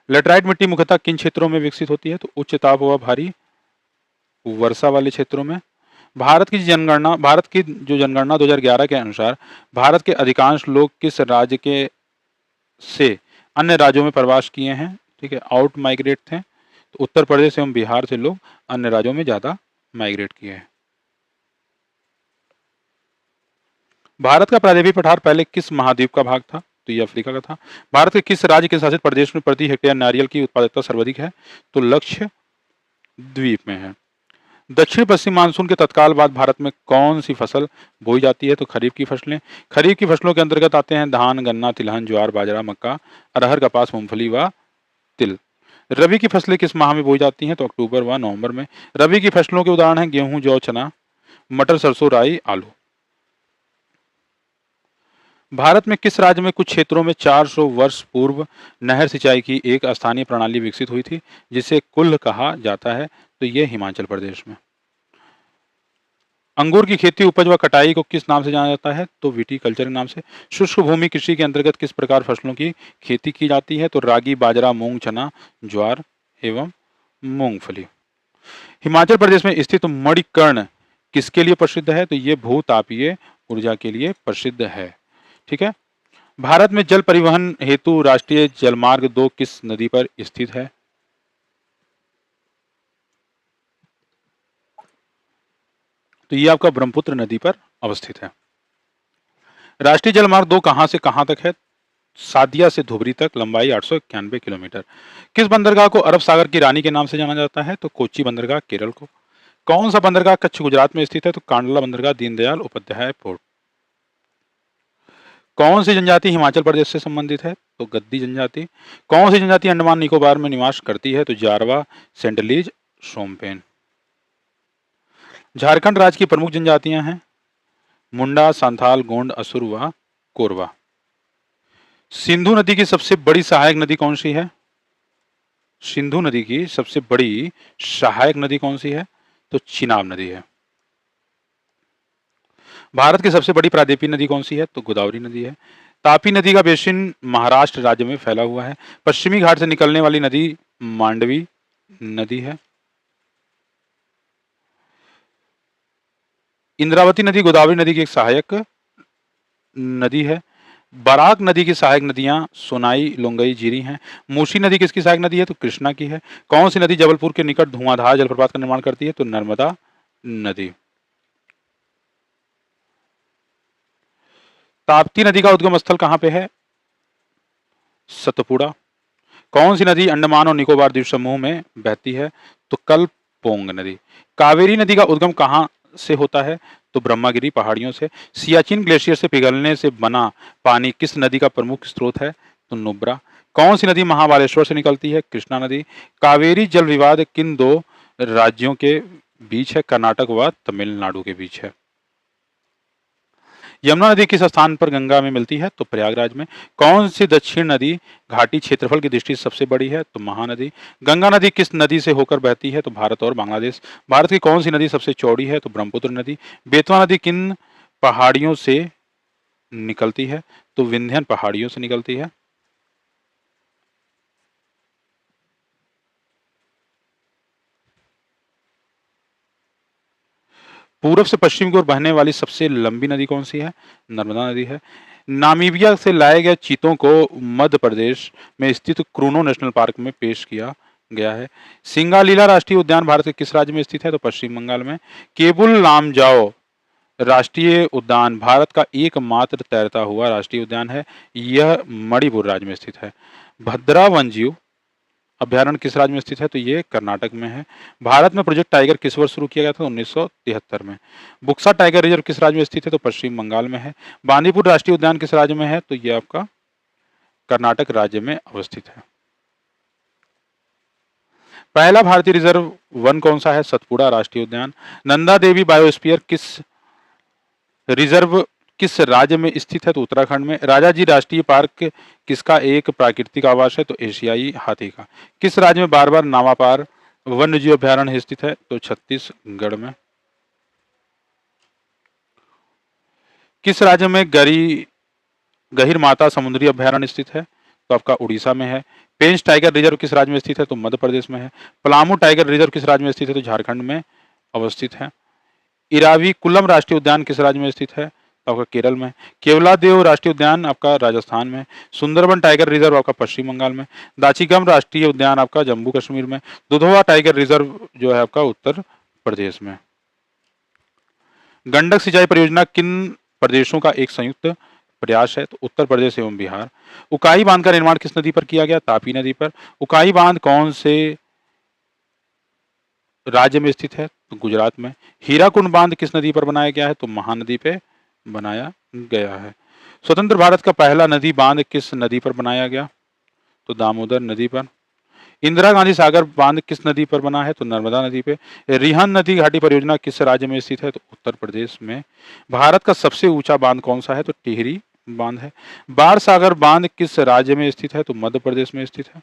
लैटराइट मिट्टी मुख्यतः किन क्षेत्रों में विकसित होती है? तो उच्च ताप व भारी वर्षा वाले क्षेत्रों में। भारत की जो जनगणना 2011 के अनुसार भारत के अधिकांश लोग किस राज्य के से अन्य राज्यों में प्रवास किए हैं? ठीक है, आउट माइग्रेट थे। तो उत्तर प्रदेश एवं बिहार से लोग अन्य राज्यों में ज्यादा माइग्रेट किए हैं। भारत का प्रायद्वीपीय पठार पहले किस महाद्वीप का भाग था? तो ये अफ्रीका का था। भारत के किस राज्य के शासित प्रदेश में प्रति हेक्टेयर नारियल की उत्पादकता सर्वाधिक है? तो लक्षद्वीप में है। दक्षिण पश्चिम मानसून के तत्काल बाद भारत में कौन सी फसल बोई जाती है? तो खरीफ की फसलें। खरीफ की फसलों के अंतर्गत आते हैं धान, गन्ना, तिलहन, ज्वार, बाजरा, मक्का, अरहर, कपास, मूंगफली व तिल। रबी की फसलें किस माह में बोई जाती हैं? तो अक्टूबर व नवंबर में। रबी की फसलों के उदाहरण हैं गेहूं, जौ, चना, मटर, सरसों, राई, आलू। भारत में किस राज्य में कुछ क्षेत्रों में 400 वर्ष पूर्व नहर सिंचाई की एक स्थानीय प्रणाली विकसित हुई थी जिसे कुल्ल कहा जाता है? तो यह हिमाचल प्रदेश में। अंगूर की खेती, उपज व कटाई को किस नाम से जाना जाता है? तो विटीकल्चर के नाम से। शुष्क भूमि कृषि के अंतर्गत किस प्रकार फसलों की खेती की जाती है? तो रागी, बाजरा, मूंग, चना, ज्वार एवं मूंगफली। हिमाचल प्रदेश में स्थित मणिकर्ण किसके लिए प्रसिद्ध है? तो ये भूतापीय ऊर्जा के लिए प्रसिद्ध है। ठीक है। भारत में जल परिवहन हेतु राष्ट्रीय जलमार्ग 2 किस नदी पर स्थित है? तो ये आपका ब्रह्मपुत्र नदी पर अवस्थित है। राष्ट्रीय जलमार्ग 2 कहां से कहां तक है? सादिया से धुबरी तक, लंबाई 891 किलोमीटर। किस बंदरगाह को अरब सागर की रानी के नाम से जाना जाता है? तो कोच्चि बंदरगाह केरल को। कौन सा बंदरगाह कच्छ गुजरात में स्थित है? तो कांडला बंदरगाह, दीनदयाल उपाध्याय पोर्ट। कौन सी जनजाति हिमाचल प्रदेश से संबंधित है? तो गद्दी जनजाति। कौन सी जनजाति अंडमान निकोबार में निवास करती है? तो जारवा, सेंटलीज, सोमपेन। झारखंड राज्य की प्रमुख जनजातियां हैं मुंडा, संथाल, गोंड, असुर व कोरवा। सिंधु नदी की सबसे बड़ी सहायक नदी कौन सी है? सिंधु नदी की सबसे बड़ी सहायक नदी कौन सी है? तो चिनाब नदी है। भारत की सबसे बड़ी प्रायद्वीपीय नदी कौन सी है? तो गोदावरी नदी है। तापी नदी का बेसिन महाराष्ट्र राज्य में फैला हुआ है। पश्चिमी घाट से निकलने वाली नदी मांडवी नदी है। इंद्रावती नदी गोदावरी नदी की एक सहायक नदी है। बराक नदी की सहायक नदियां सोनाई, लोंगई, जीरी हैं। मूसी नदी किसकी सहायक नदी है? तो कृष्णा की है। कौन सी नदी जबलपुर के निकट धुआंधार जलप्रपात का निर्माण करती है? तो नर्मदा नदी। ताप्ती नदी का उद्गम स्थल कहां पे है? सतपुड़ा। कौन सी नदी अंडमान और निकोबार द्वीप समूह में बहती है? तो कलपोंग नदी। कावेरी नदी का उद्गम कहां से होता है? तो ब्रह्मागिरी पहाड़ियों से। सियाचिन ग्लेशियर से पिघलने से बना पानी किस नदी का प्रमुख स्रोत है? तो नुब्रा। कौन सी नदी महाबालेश्वर से निकलती है? कृष्णा नदी। कावेरी जल विवाद किन 2 राज्यों के बीच है? कर्नाटक व तमिलनाडु के बीच है। यमुना नदी किस स्थान पर गंगा में मिलती है? तो प्रयागराज में। कौन सी दक्षिण नदी घाटी क्षेत्रफल की दृष्टि से सबसे बड़ी है? तो महानदी। गंगा नदी किस नदी से होकर बहती है? तो भारत और बांग्लादेश। भारत की कौन सी नदी सबसे चौड़ी है? तो ब्रह्मपुत्र नदी। बेतवा नदी किन पहाड़ियों से निकलती है? तो विंध्यन पहाड़ियों से निकलती है। पूरब से पश्चिम की ओर बहने वाली सबसे लंबी नदी कौन सी है? नर्मदा नदी है। नामीबिया से लाए गए चीतों को मध्य प्रदेश में स्थित क्रूनो नेशनल पार्क में पेश किया गया है। सिंगालीला राष्ट्रीय उद्यान भारत के किस राज्य में स्थित है? तो पश्चिम बंगाल में। केबुल लामजाओ राष्ट्रीय उद्यान भारत का एकमात्र तैरता हुआ राष्ट्रीय उद्यान है। यह मणिपुर राज्य में स्थित है। भद्रा वन्यजीव अभ्यारण्य किस राज्य में स्थित है? तो ये कर्नाटक में है। भारत में प्रोजेक्ट टाइगर किस वर्ष शुरू किया गया था? 1973 में। बुक्सा टाइगर रिजर्व किस राज्य में स्थित है? तो पश्चिम बंगाल में है। बांदीपुर राष्ट्रीय उद्यान किस राज्य में है? तो ये आपका कर्नाटक राज्य में अवस्थित है। पहला भारतीय रिजर्व वन कौन सा है? सतपुड़ा राष्ट्रीय उद्यान। नंदा देवी बायोस्फीयर रिजर्व किस राज्य में स्थित है? तो उत्तराखंड में। राजाजी राष्ट्रीय पार्क किसका एक प्राकृतिक आवास है? तो एशियाई हाथी का। किस राज्य में बार बार नामापार वन्यजीव अभ्यारण्य स्थित है? तो छत्तीसगढ़ में। किस राज्य में गहीर माता समुद्री अभ्यारण्य स्थित है? तो आपका उड़ीसा में है। पेंच टाइगर रिजर्व किस राज्य में स्थित है? तो मध्य प्रदेश में है। पलामू टाइगर रिजर्व किस राज्य में स्थित है? तो झारखंड में अवस्थित है। इराविकुलम राष्ट्रीय उद्यान किस राज्य में स्थित है? तो आपका केरल में। केवलादेव राष्ट्रीय उद्यान आपका राजस्थान में। सुंदरबन टाइगर रिजर्व आपका पश्चिम बंगाल में। दाचिगम राष्ट्रीय उद्यान आपका जम्मू कश्मीर में। दुधवा टाइगर रिजर्व जो है आपका उत्तर प्रदेश में। गंडक सिंचाई परियोजना किन प्रदेशों का एक संयुक्त प्रयास है? तो उत्तर प्रदेश एवं बिहार। उकाई बांध का निर्माण किस नदी पर किया गया? तापी नदी पर। उकाई बांध कौन से राज्य में स्थित है? तो गुजरात में। हीराकुंड बांध किस नदी पर बनाया गया है? तो महानदी पे बनाया गया है। स्वतंत्र भारत का पहला नदी बांध किस नदी पर बनाया गया? तो दामोदर नदी पर। इंदिरा गांधी सागर बांध किस नदी पर बना है? तो नर्मदा नदी पे। रिहन नदी घाटी परियोजना किस राज्य में स्थित है? तो उत्तर प्रदेश में। भारत का सबसे ऊंचा बांध कौन सा है? तो टिहरी बांध है। बाण सागर बांध किस राज्य में स्थित है? तो मध्य प्रदेश में स्थित है।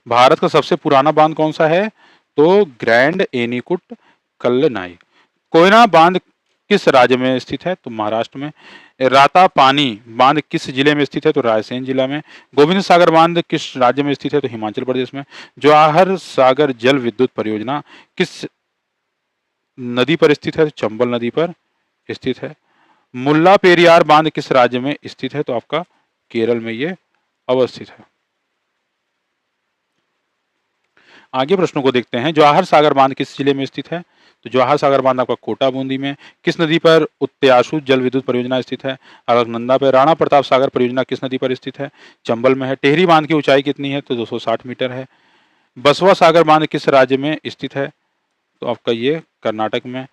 भारत का सबसे पुराना बांध कौन सा है? तो ग्रैंड एनीकुट कल्लनाई। कोयना बांध किस राज्य में स्थित है? तो महाराष्ट्र में। राता पानी बांध किस जिले में स्थित है? तो रायसेन जिला में। गोविंद सागर बांध किस राज्य में स्थित है? तो हिमाचल प्रदेश में। जवाहर सागर जल विद्युत परियोजना किस नदी पर स्थित है? तो चंबल नदी पर स्थित है। मुल्ला पेरियार बांध किस राज्य में स्थित है? तो आपका केरल में ये अवस्थित है। आगे प्रश्नों को देखते हैं। जवाहर सागर बांध किस जिले में स्थित है? तो जवाहर सागर बांध आपका कोटा बूंदी में। किस नदी पर उत्त्यासु जल विद्युत परियोजना स्थित है? अलकनंदा पर। राणा प्रताप सागर परियोजना किस नदी पर स्थित है? चंबल में है। टेहरी बांध की ऊंचाई कितनी है? तो 260 मीटर है। बसवा सागर बांध किस राज्य में स्थित है? तो आपका ये कर्नाटक में।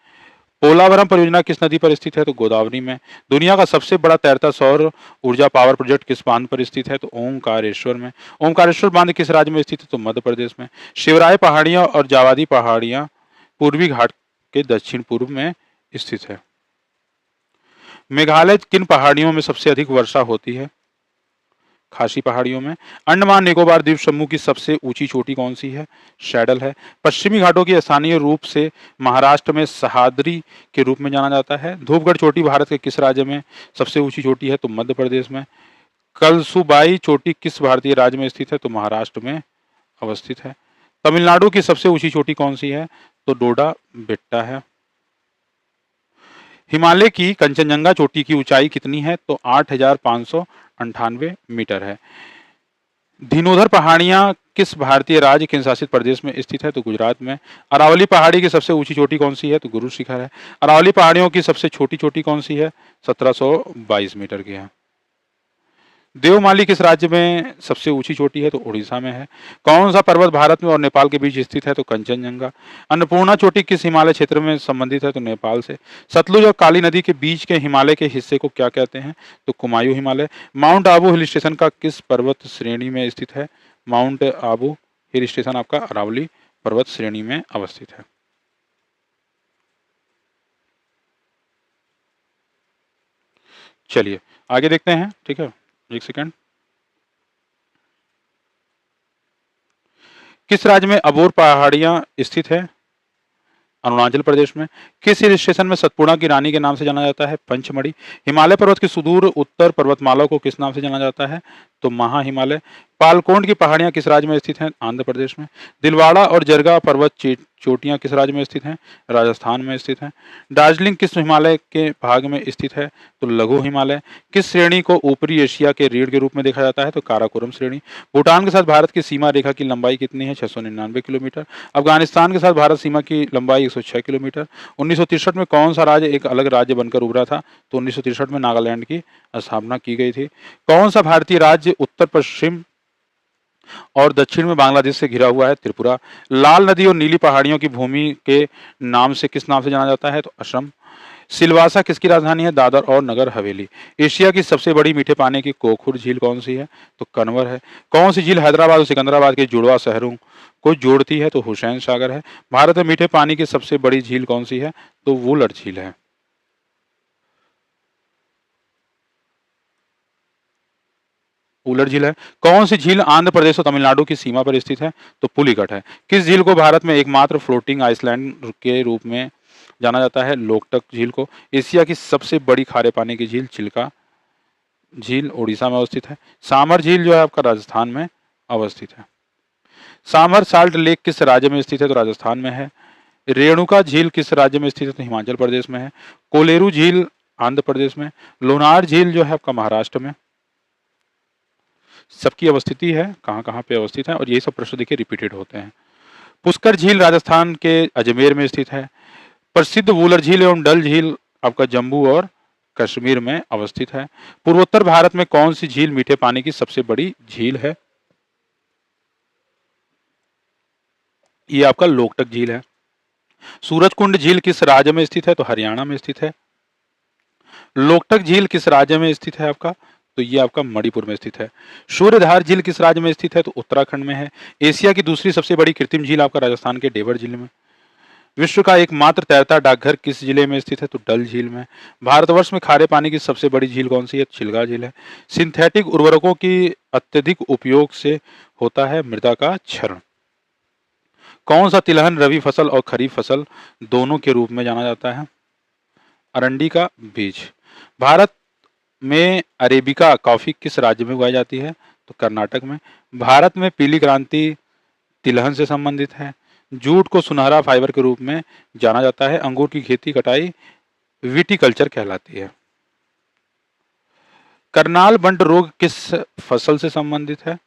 पोलावरम परियोजना किस नदी पर स्थित है? तो गोदावरी में। दुनिया का सबसे बड़ा तैरता सौर ऊर्जा पावर प्रोजेक्ट किस बांध पर स्थित है? तो ओमकारेश्वर में। ओमकारेश्वर बांध किस राज्य में स्थित है? तो मध्य प्रदेश में। शिवराय पहाड़ियां और जावादी पहाड़ियां पूर्वी घाट के दक्षिण पूर्व में स्थित है। मेघालय किन पहाड़ियों में सबसे अधिक वर्षा होती है? खासी पहाड़ियों में। अंडमान निकोबार द्वीप समूह की सबसे ऊंची चोटी कौन सी है? सैडल है। पश्चिमी घाटों की स्थानीय रूप से महाराष्ट्र में सह्याद्री के रूप में जाना जाता है। धूपगढ़ चोटी भारत के किस राज्य में सबसे ऊंची चोटी है? तो मध्य प्रदेश में। कलसुबाई चोटी किस भारतीय राज्य में स्थित है? तो महाराष्ट्र में अवस्थित है। तमिलनाडु की सबसे ऊंची चोटी कौन सी है? तो डोडा बेट्टा है। हिमालय की कंचनजंगा चोटी की ऊंचाई कितनी है? तो 8,598 मीटर है। धीनोधर पहाड़ियां किस भारतीय राज्य केंद्र शासित प्रदेश में स्थित है? तो गुजरात में। अरावली पहाड़ी की सबसे ऊंची चोटी कौन सी है? तो गुरु शिखर है। अरावली पहाड़ियों की सबसे छोटी चोटी कौन सी है? 1722 मीटर की है। देवमाली किस राज्य में सबसे ऊंची चोटी है? तो उड़ीसा में है। कौन सा पर्वत भारत में और नेपाल के बीच स्थित है? तो कंचनजंगा। अन्नपूर्णा चोटी किस हिमालय क्षेत्र में संबंधित है? तो नेपाल से। सतलुज और काली नदी के बीच के हिमालय के हिस्से को क्या कहते हैं? तो Kumaon Himalaya. Mount Abu hill station का किस पर्वत श्रेणी में स्थित है? माउंट आबू हिल स्टेशन आपका अरावली पर्वत श्रेणी में अवस्थित है। चलिए आगे देखते हैं। ठीक है, एक सेकंड। किस राज्य में अबोर पहाड़ियां स्थित है? अरुणाचल प्रदेश में। किस हिल स्टेशन में सतपुड़ा की रानी के नाम से जाना जाता है? पंचमढ़ी। हिमालय पर्वत की सुदूर उत्तर पर्वतमाला को किस नाम से जाना जाता है? तो महा हिमालय। पालकोंड की पहाड़ियां किस राज्य में स्थित हैं? आंध्र प्रदेश में। दिलवाड़ा और जरगा पर्वत चोटियां किस राज्य में स्थित हैं? राजस्थान में स्थित हैं। दार्जिलिंग किस हिमालय के भाग में स्थित है? तो लघु हिमालय। किस श्रेणी को ऊपरी एशिया के रीढ़ के रूप में देखा जाता है? तो काराकोरम श्रेणी। भूटान के साथ भारत की सीमा रेखा की लंबाई कितनी है? 699 किलोमीटर। अफगानिस्तान के साथ भारत सीमा की लंबाई 106 किलोमीटर। 1963 में कौन सा राज्य एक अलग राज्य बनकर उभरा था? तो 1963 में नागालैंड की स्थापना की गई थी। कौन सा भारतीय राज्य उत्तर पश्चिम और दक्षिण में बांग्लादेश से घिरा हुआ है? त्रिपुरा। लाल नदी और नीली पहाड़ियों की भूमि के नाम से किस नाम से जाना जाता है? तो असम। सिलवासा किसकी राजधानी है? दादर और नगर हवेली। एशिया की सबसे बड़ी मीठे पानी की कोखुर झील कौन सी है? तो कनवर है। कौन सी झील हैदराबाद और सिकंदराबाद के जुड़वा शहरों को जोड़ती है? तो हुसैन सागर है। भारत में मीठे पानी की सबसे बड़ी झील कौन सी है? तो वुलर झील है। वुलर झील है। कौन सी झील आंध्र प्रदेश और तमिलनाडु की सीमा पर स्थित है? तो पुलिकट है। किस झील को भारत में एकमात्र फ्लोटिंग आइसलैंड के रूप में जाना जाता है? लोकटक झील को। एशिया की सबसे बड़ी खारे पानी की झील चिल्का झील उड़ीसा में अवस्थित है। सामर झील जो है आपका राजस्थान में अवस्थित है। सामर साल्ट लेक किस राज्य में स्थित है? तो राजस्थान में है। रेणुका झील किस राज्य में स्थित है? तो हिमाचल प्रदेश में है। कोलेरू झील आंध्र प्रदेश में। लोनार झील जो है आपका महाराष्ट्र में। सबकी अवस्थिति है, कहाँ कहाँ पे अवस्थित है, और यही सब प्रश्न देखिए रिपीटेड होते हैं। पुष्कर झील राजस्थान के अजमेर में स्थित है। प्रसिद्ध वुलर झील एवं डल झील आपका जम्मू और कश्मीर में अवस्थित है। पूर्वोत्तर भारत में कौन सी झील मीठे पानी की सबसे बड़ी झील है? ये आपका लोकटक झील है। सूरजकुंड झील किस राज्य में स्थित है? तो हरियाणा में स्थित है। लोकटक झील किस राज्य में स्थित है आपका? तो ये आपका मणिपुर में स्थित है। सूर्यधार झील किस राज्य में स्थित है? तो उत्तराखंड में है। एशिया की दूसरी सबसे बड़ी कृत्रिम झील आपका राजस्थान के डेवर जिले में। विश्व का एकमात्र तैरता डाकघर किस जिले में स्थित है? तो डल झील में। भारतवर्ष में खारे पानी की सबसे बड़ी झील कौन सी है? चिल्का झील है। सिंथेटिक उर्वरकों की अत्यधिक उपयोग से होता है मृदा का क्षरण। कौन सा तिलहन रबी फसल और खरीफ फसल दोनों के रूप में जाना जाता है? अरंडी का बीज। भारत में अरेबिका कॉफी किस राज्य में उगाई जाती है? तो कर्नाटक में। भारत में पीली क्रांति तिलहन से संबंधित है। जूट को सुनहरा फाइबर के रूप में जाना जाता है। अंगूर की खेती कटाई विटिकल्चर कहलाती है। करनाल बंट रोग किस फसल से संबंधित है?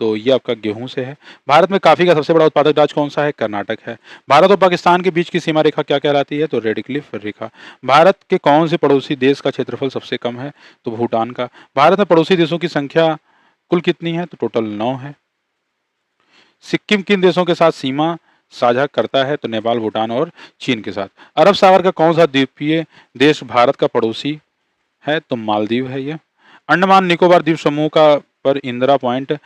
तो ये आपका गेहूं से है। भारत में कॉफी का सबसे बड़ा उत्पादक राज्य कौन सा है? कर्नाटक है। भारत और पाकिस्तान के बीच की सीमा रेखा क्या कहलाती है? तो रेड क्लिफ रेखा। भारत के कौन से पड़ोसी देश का क्षेत्रफल सबसे कम है? तो भूटान का। भारत में पड़ोसी देशों की संख्या कुल कितनी है? तो टोटल 9 है। सिक्किम किन देशों के साथ सीमा साझा करता है? तो नेपाल, भूटान और चीन के साथ। अरब सागर का कौन सा द्वीपीय देश भारत का पड़ोसी है? तो मालदीव है ये। अंडमान निकोबार द्वीप समूह का पर इंदिरा पॉइंट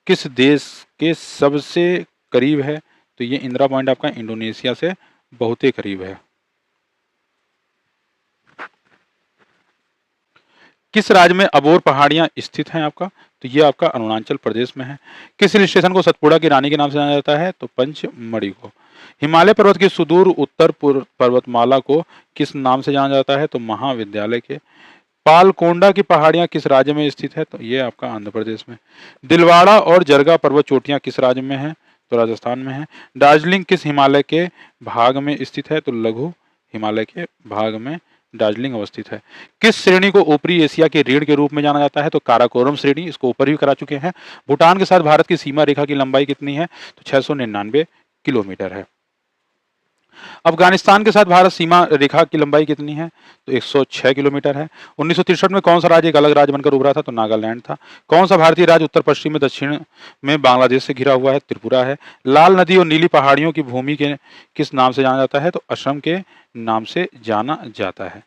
किस देश के सबसे करीब है? तो ये इंदिरा पॉइंट आपका इंडोनेशिया से बहुत ही करीब है। किस राज्य में अबोर पहाड़ियां स्थित हैं आपका? तो ये आपका अरुणाचल प्रदेश में है। किस हिल स्टेशन को सतपुड़ा की रानी के नाम से जाना जाता है? तो पंचमढ़ी को। हिमालय पर्वत की सुदूर उत्तर पूर्व पर्वतमाला को किस नाम से जाना जाता है? तो महाविद्यालय के। पालकोंडा की पहाड़ियां किस राज्य में स्थित है? तो ये आपका आंध्र प्रदेश में। दिलवाड़ा और जरगा पर्वत चोटियां किस राज्य में है? तो राजस्थान में है। दार्जिलिंग किस हिमालय के भाग में स्थित है? तो लघु हिमालय के भाग में दार्जिलिंग अवस्थित है। किस श्रेणी को ऊपरी एशिया के रीढ़ के रूप में जाना जाता है? तो काराकोरम श्रेणी, इसको ऊपर भी करा चुके हैं। भूटान के साथ भारत की सीमा रेखा की लंबाई कितनी है? तो 699 किलोमीटर है। अफगानिस्तान के साथ भारत सीमा रेखा की लंबाई कितनी है? तो 106 किलोमीटर है। 1963 में कौन सा राज्य एक अलग राज्य बनकर उभरा था? तो नागालैंड था। कौन सा भारतीय राज्य उत्तर पश्चिम में दक्षिण में बांग्लादेश से घिरा हुआ है? त्रिपुरा है। लाल नदी और नीली पहाड़ियों की भूमि के किस नाम से जाना जाता है? तो असम के नाम से जाना जाता है।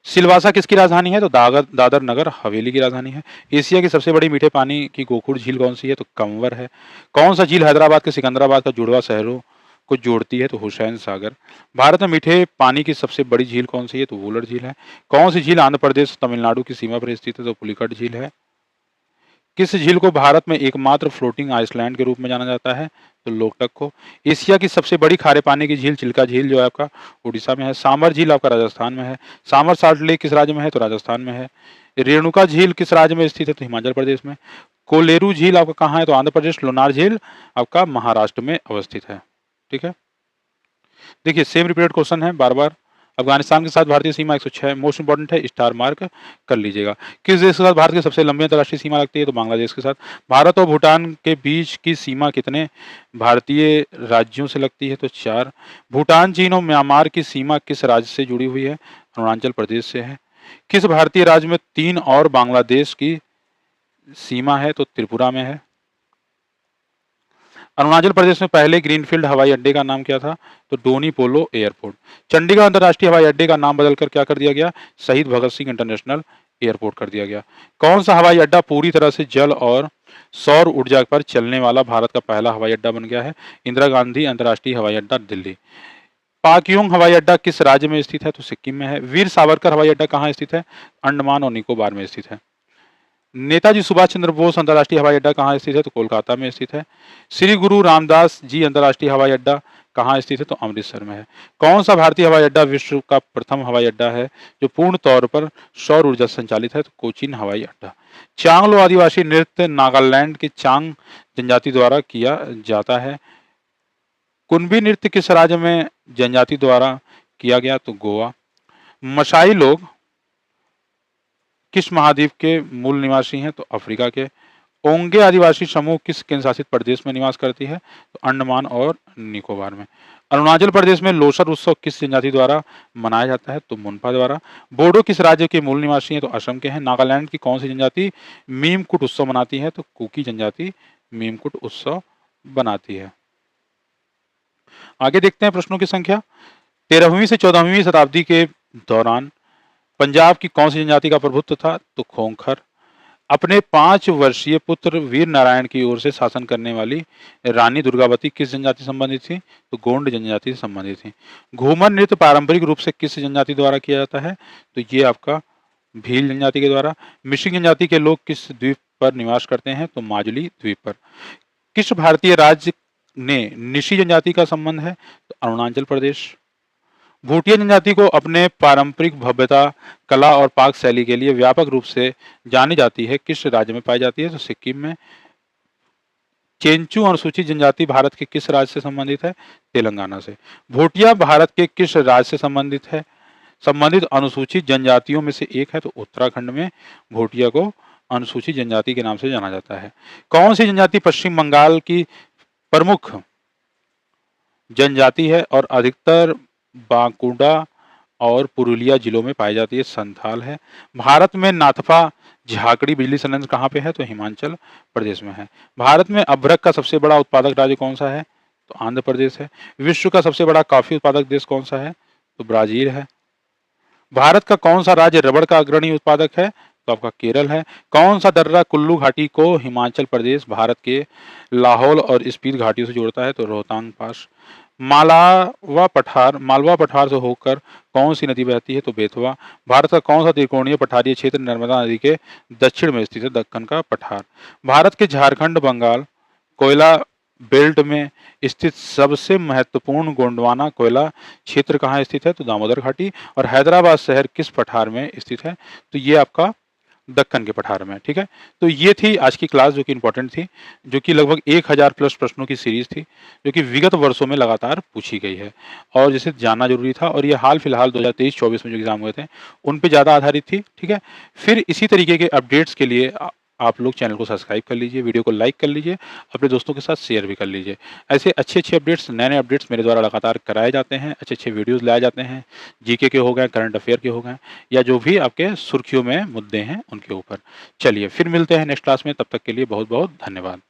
सिलवासा किसकी राजधानी है? तो दादर नगर हवेली की राजधानी है। एशिया की सबसे बड़ी मीठे पानी की गोकुड़ झील कौन सी है? तो कंवर है। कौन सा झील हैदराबाद के सिकंदराबाद का जुड़वा शहरों को जोड़ती है? तो हुसैन सागर। भारत में मीठे पानी की सबसे बड़ी झील कौन सी है? तो वुलर झील है। कौन सी झील आंध्र प्रदेश तमिलनाडु की सीमा पर स्थित है? तो पुलिकट झील है। किस झील को भारत में एकमात्र फ्लोटिंग आइसलैंड के रूप में जाना जाता है? तो लोकटक को। एशिया की सबसे बड़ी खारे पानी की झील चिल्का झील जो है आपका उड़ीसा में है। सामर झील आपका राजस्थान में है। सामर साल्ट लेक किस राज्य में है? तो राजस्थान में है। रेणुका झील किस राज्य में स्थित है? तो हिमाचल प्रदेश में। कोलेरू झील आपका कहाँ है? तो आंध्र प्रदेश। लोनार झील आपका महाराष्ट्र में अवस्थित है। ठीक है, देखिए सेम रिपीटेड क्वेश्चन है बार बार। अफगानिस्तान के साथ भारतीय सीमा 106 मोस्ट इंपॉर्टेंट है, स्टार मार्क कर लीजिएगा। किस देश के साथ भारत की सबसे लंबी अंतर्राष्ट्रीय सीमा लगती है? तो बांग्लादेश के साथ। भारत और भूटान के बीच की सीमा कितने भारतीय राज्यों से लगती है? तो 4। भूटान, चीन और म्यांमार की सीमा किस राज्य से जुड़ी हुई है? अरुणाचल प्रदेश से है। किस भारतीय राज्य में 3 और बांग्लादेश की सीमा है? तो त्रिपुरा में है। अरुणाचल प्रदेश में पहले ग्रीनफील्ड हवाई अड्डे का नाम क्या था? तो डोनी पोलो एयरपोर्ट। चंडीगढ़ अंतर्राष्ट्रीय हवाई अड्डे का नाम बदलकर क्या कर दिया गया? शहीद भगत सिंह इंटरनेशनल एयरपोर्ट कर दिया गया। कौन सा हवाई अड्डा पूरी तरह से जल और सौर ऊर्जा पर चलने वाला भारत का पहला हवाई अड्डा बन गया है? इंदिरा गांधी अंतर्राष्ट्रीय हवाई अड्डा, दिल्ली। पाकयोंग हवाई अड्डा किस राज्य में स्थित है? तो सिक्किम में है। वीर सावरकर हवाई अड्डा कहाँ स्थित है? अंडमान और निकोबार में स्थित है। नेताजी सुभाष चंद्र बोस अंतर्राष्ट्रीय हवाई अड्डा कहाँ स्थित है? तो कोलकाता में स्थित है। श्री गुरु रामदास जी अंतर्राष्ट्रीय हवाई अड्डा कहाँ स्थित है? तो अमृतसर में है। कौन सा भारतीय हवाई अड्डा विश्व का प्रथम हवाई अड्डा है जो पूर्ण तौर पर सौर ऊर्जा संचालित है? तो कोचीन हवाई अड्डा। चांगलो आदिवासी नृत्य नागालैंड के चांग जनजाति द्वारा किया जाता है। कुनबी नृत्य किस राज्य में जनजाति द्वारा किया गया? तो गोवा। मसाई लोग किस महाद्वीप के मूल निवासी हैं? तो अफ्रीका के। ओंगे आदिवासी समूह किस केंद्र शासित प्रदेश में निवास करती है? तो अंडमान और निकोबार में। अरुणाचल प्रदेश में लोसर उत्सव किस जनजाति द्वारा मनाया जाता है? तो मुनपा द्वारा। बोडो किस राज्य के मूल निवासी हैं? तो असम के हैं। नागालैंड की कौन सी जनजाति मीमकुट उत्सव मनाती है? तो कुकी जनजाति मीमकुट उत्सव बनाती है। आगे देखते हैं प्रश्नों की संख्या। 13वीं से 14वीं शताब्दी के दौरान पंजाब की कौन सी जनजाति का प्रभुत्व था? तो खोंखर। अपने 5 वर्षीय पुत्र वीर नारायण की ओर से शासन करने वाली रानी दुर्गावती किस जनजाति से संबंधित थी? तो गोंड जनजाति से संबंधित थी। घूमर नृत्य पारंपरिक रूप से किस जनजाति द्वारा किया जाता है? तो ये आपका भील जनजाति के द्वारा। मिसिंग जनजाति के लोग किस द्वीप पर निवास करते हैं? तो माजुली द्वीप पर। किस भारतीय राज्य ने निशी जनजाति का संबंध है? तो अरुणाचल प्रदेश। भूटिया जनजाति को अपने पारंपरिक भव्यता, कला और पाक शैली के लिए व्यापक रूप से जानी जाती है। किस राज्य में पाई जाती है? तो सिक्किम में। चेंचू अनुसूचित जनजाति भारत के किस राज्य से संबंधित है? तेलंगाना से। भूटिया भारत के किस राज्य से संबंधित है? संबंधित अनुसूचित जनजातियों में से एक है। तो उत्तराखंड में भूटिया को अनुसूचित जनजाति के नाम से जाना जाता है। कौन सी जनजाति पश्चिम बंगाल की प्रमुख जनजाति है और अधिकतर बांकुड़ा और पुरुलिया जिलों में पाई जाती है? संथाल है। भारत में नाथपा झाकड़ी बिजली संयंत्र कहाँ पे है? तो हिमाचल प्रदेश में है। भारत में अभ्रक का सबसे बड़ा उत्पादक राज्य कौन सा है? तो आंध्र प्रदेश है। विश्व का सबसे बड़ा कॉफी उत्पादक देश कौन सा है? तो ब्राजील है। भारत का कौन सा राज्य रबड़ का अग्रणी उत्पादक है? तो आपका केरल है। कौन सा दर्रा कुल्लू घाटी को हिमाचल प्रदेश, भारत के लाहौल और स्पीति घाटियों से जोड़ता है? तो रोहतांग पास। मालवा पठार से होकर कौन सी नदी बहती है? तो बेतवा। भारत का कौन सा त्रिकोणीय पठारीय क्षेत्र नर्मदा नदी के दक्षिण में स्थित है? दक्कन का पठार। भारत के झारखंड बंगाल कोयला बेल्ट में स्थित सबसे महत्वपूर्ण गोंडवाना कोयला क्षेत्र कहाँ स्थित है? तो दामोदर घाटी। और हैदराबाद शहर किस पठार में स्थित है? तो ये आपका दक्कन के पठार में। ठीक है, तो ये थी आज की क्लास जो कि इंपॉर्टेंट थी, जो कि लगभग 1000 प्लस प्रश्नों की सीरीज थी, जो कि विगत वर्षों में लगातार पूछी गई है और जिसे जानना जरूरी था। और ये हाल फिलहाल 2023-24 में जो एग्जाम हुए थे उन पे ज़्यादा आधारित थी। ठीक है, फिर इसी तरीके के अपडेट्स के लिए आप लोग चैनल को सब्सक्राइब कर लीजिए, वीडियो को लाइक कर लीजिए, अपने दोस्तों के साथ शेयर भी कर लीजिए। ऐसे अच्छे अपडेट्स, नए अपडेट्स मेरे द्वारा लगातार कराए जाते हैं, अच्छे वीडियोज़ लाए जाते हैं, जीके के हो गए, करंट अफेयर के हो गए, या जो भी आपके सुर्खियों में मुद्दे हैं उनके ऊपर। चलिए फिर मिलते हैं नेक्स्ट क्लास में, तब तक के लिए बहुत बहुत धन्यवाद।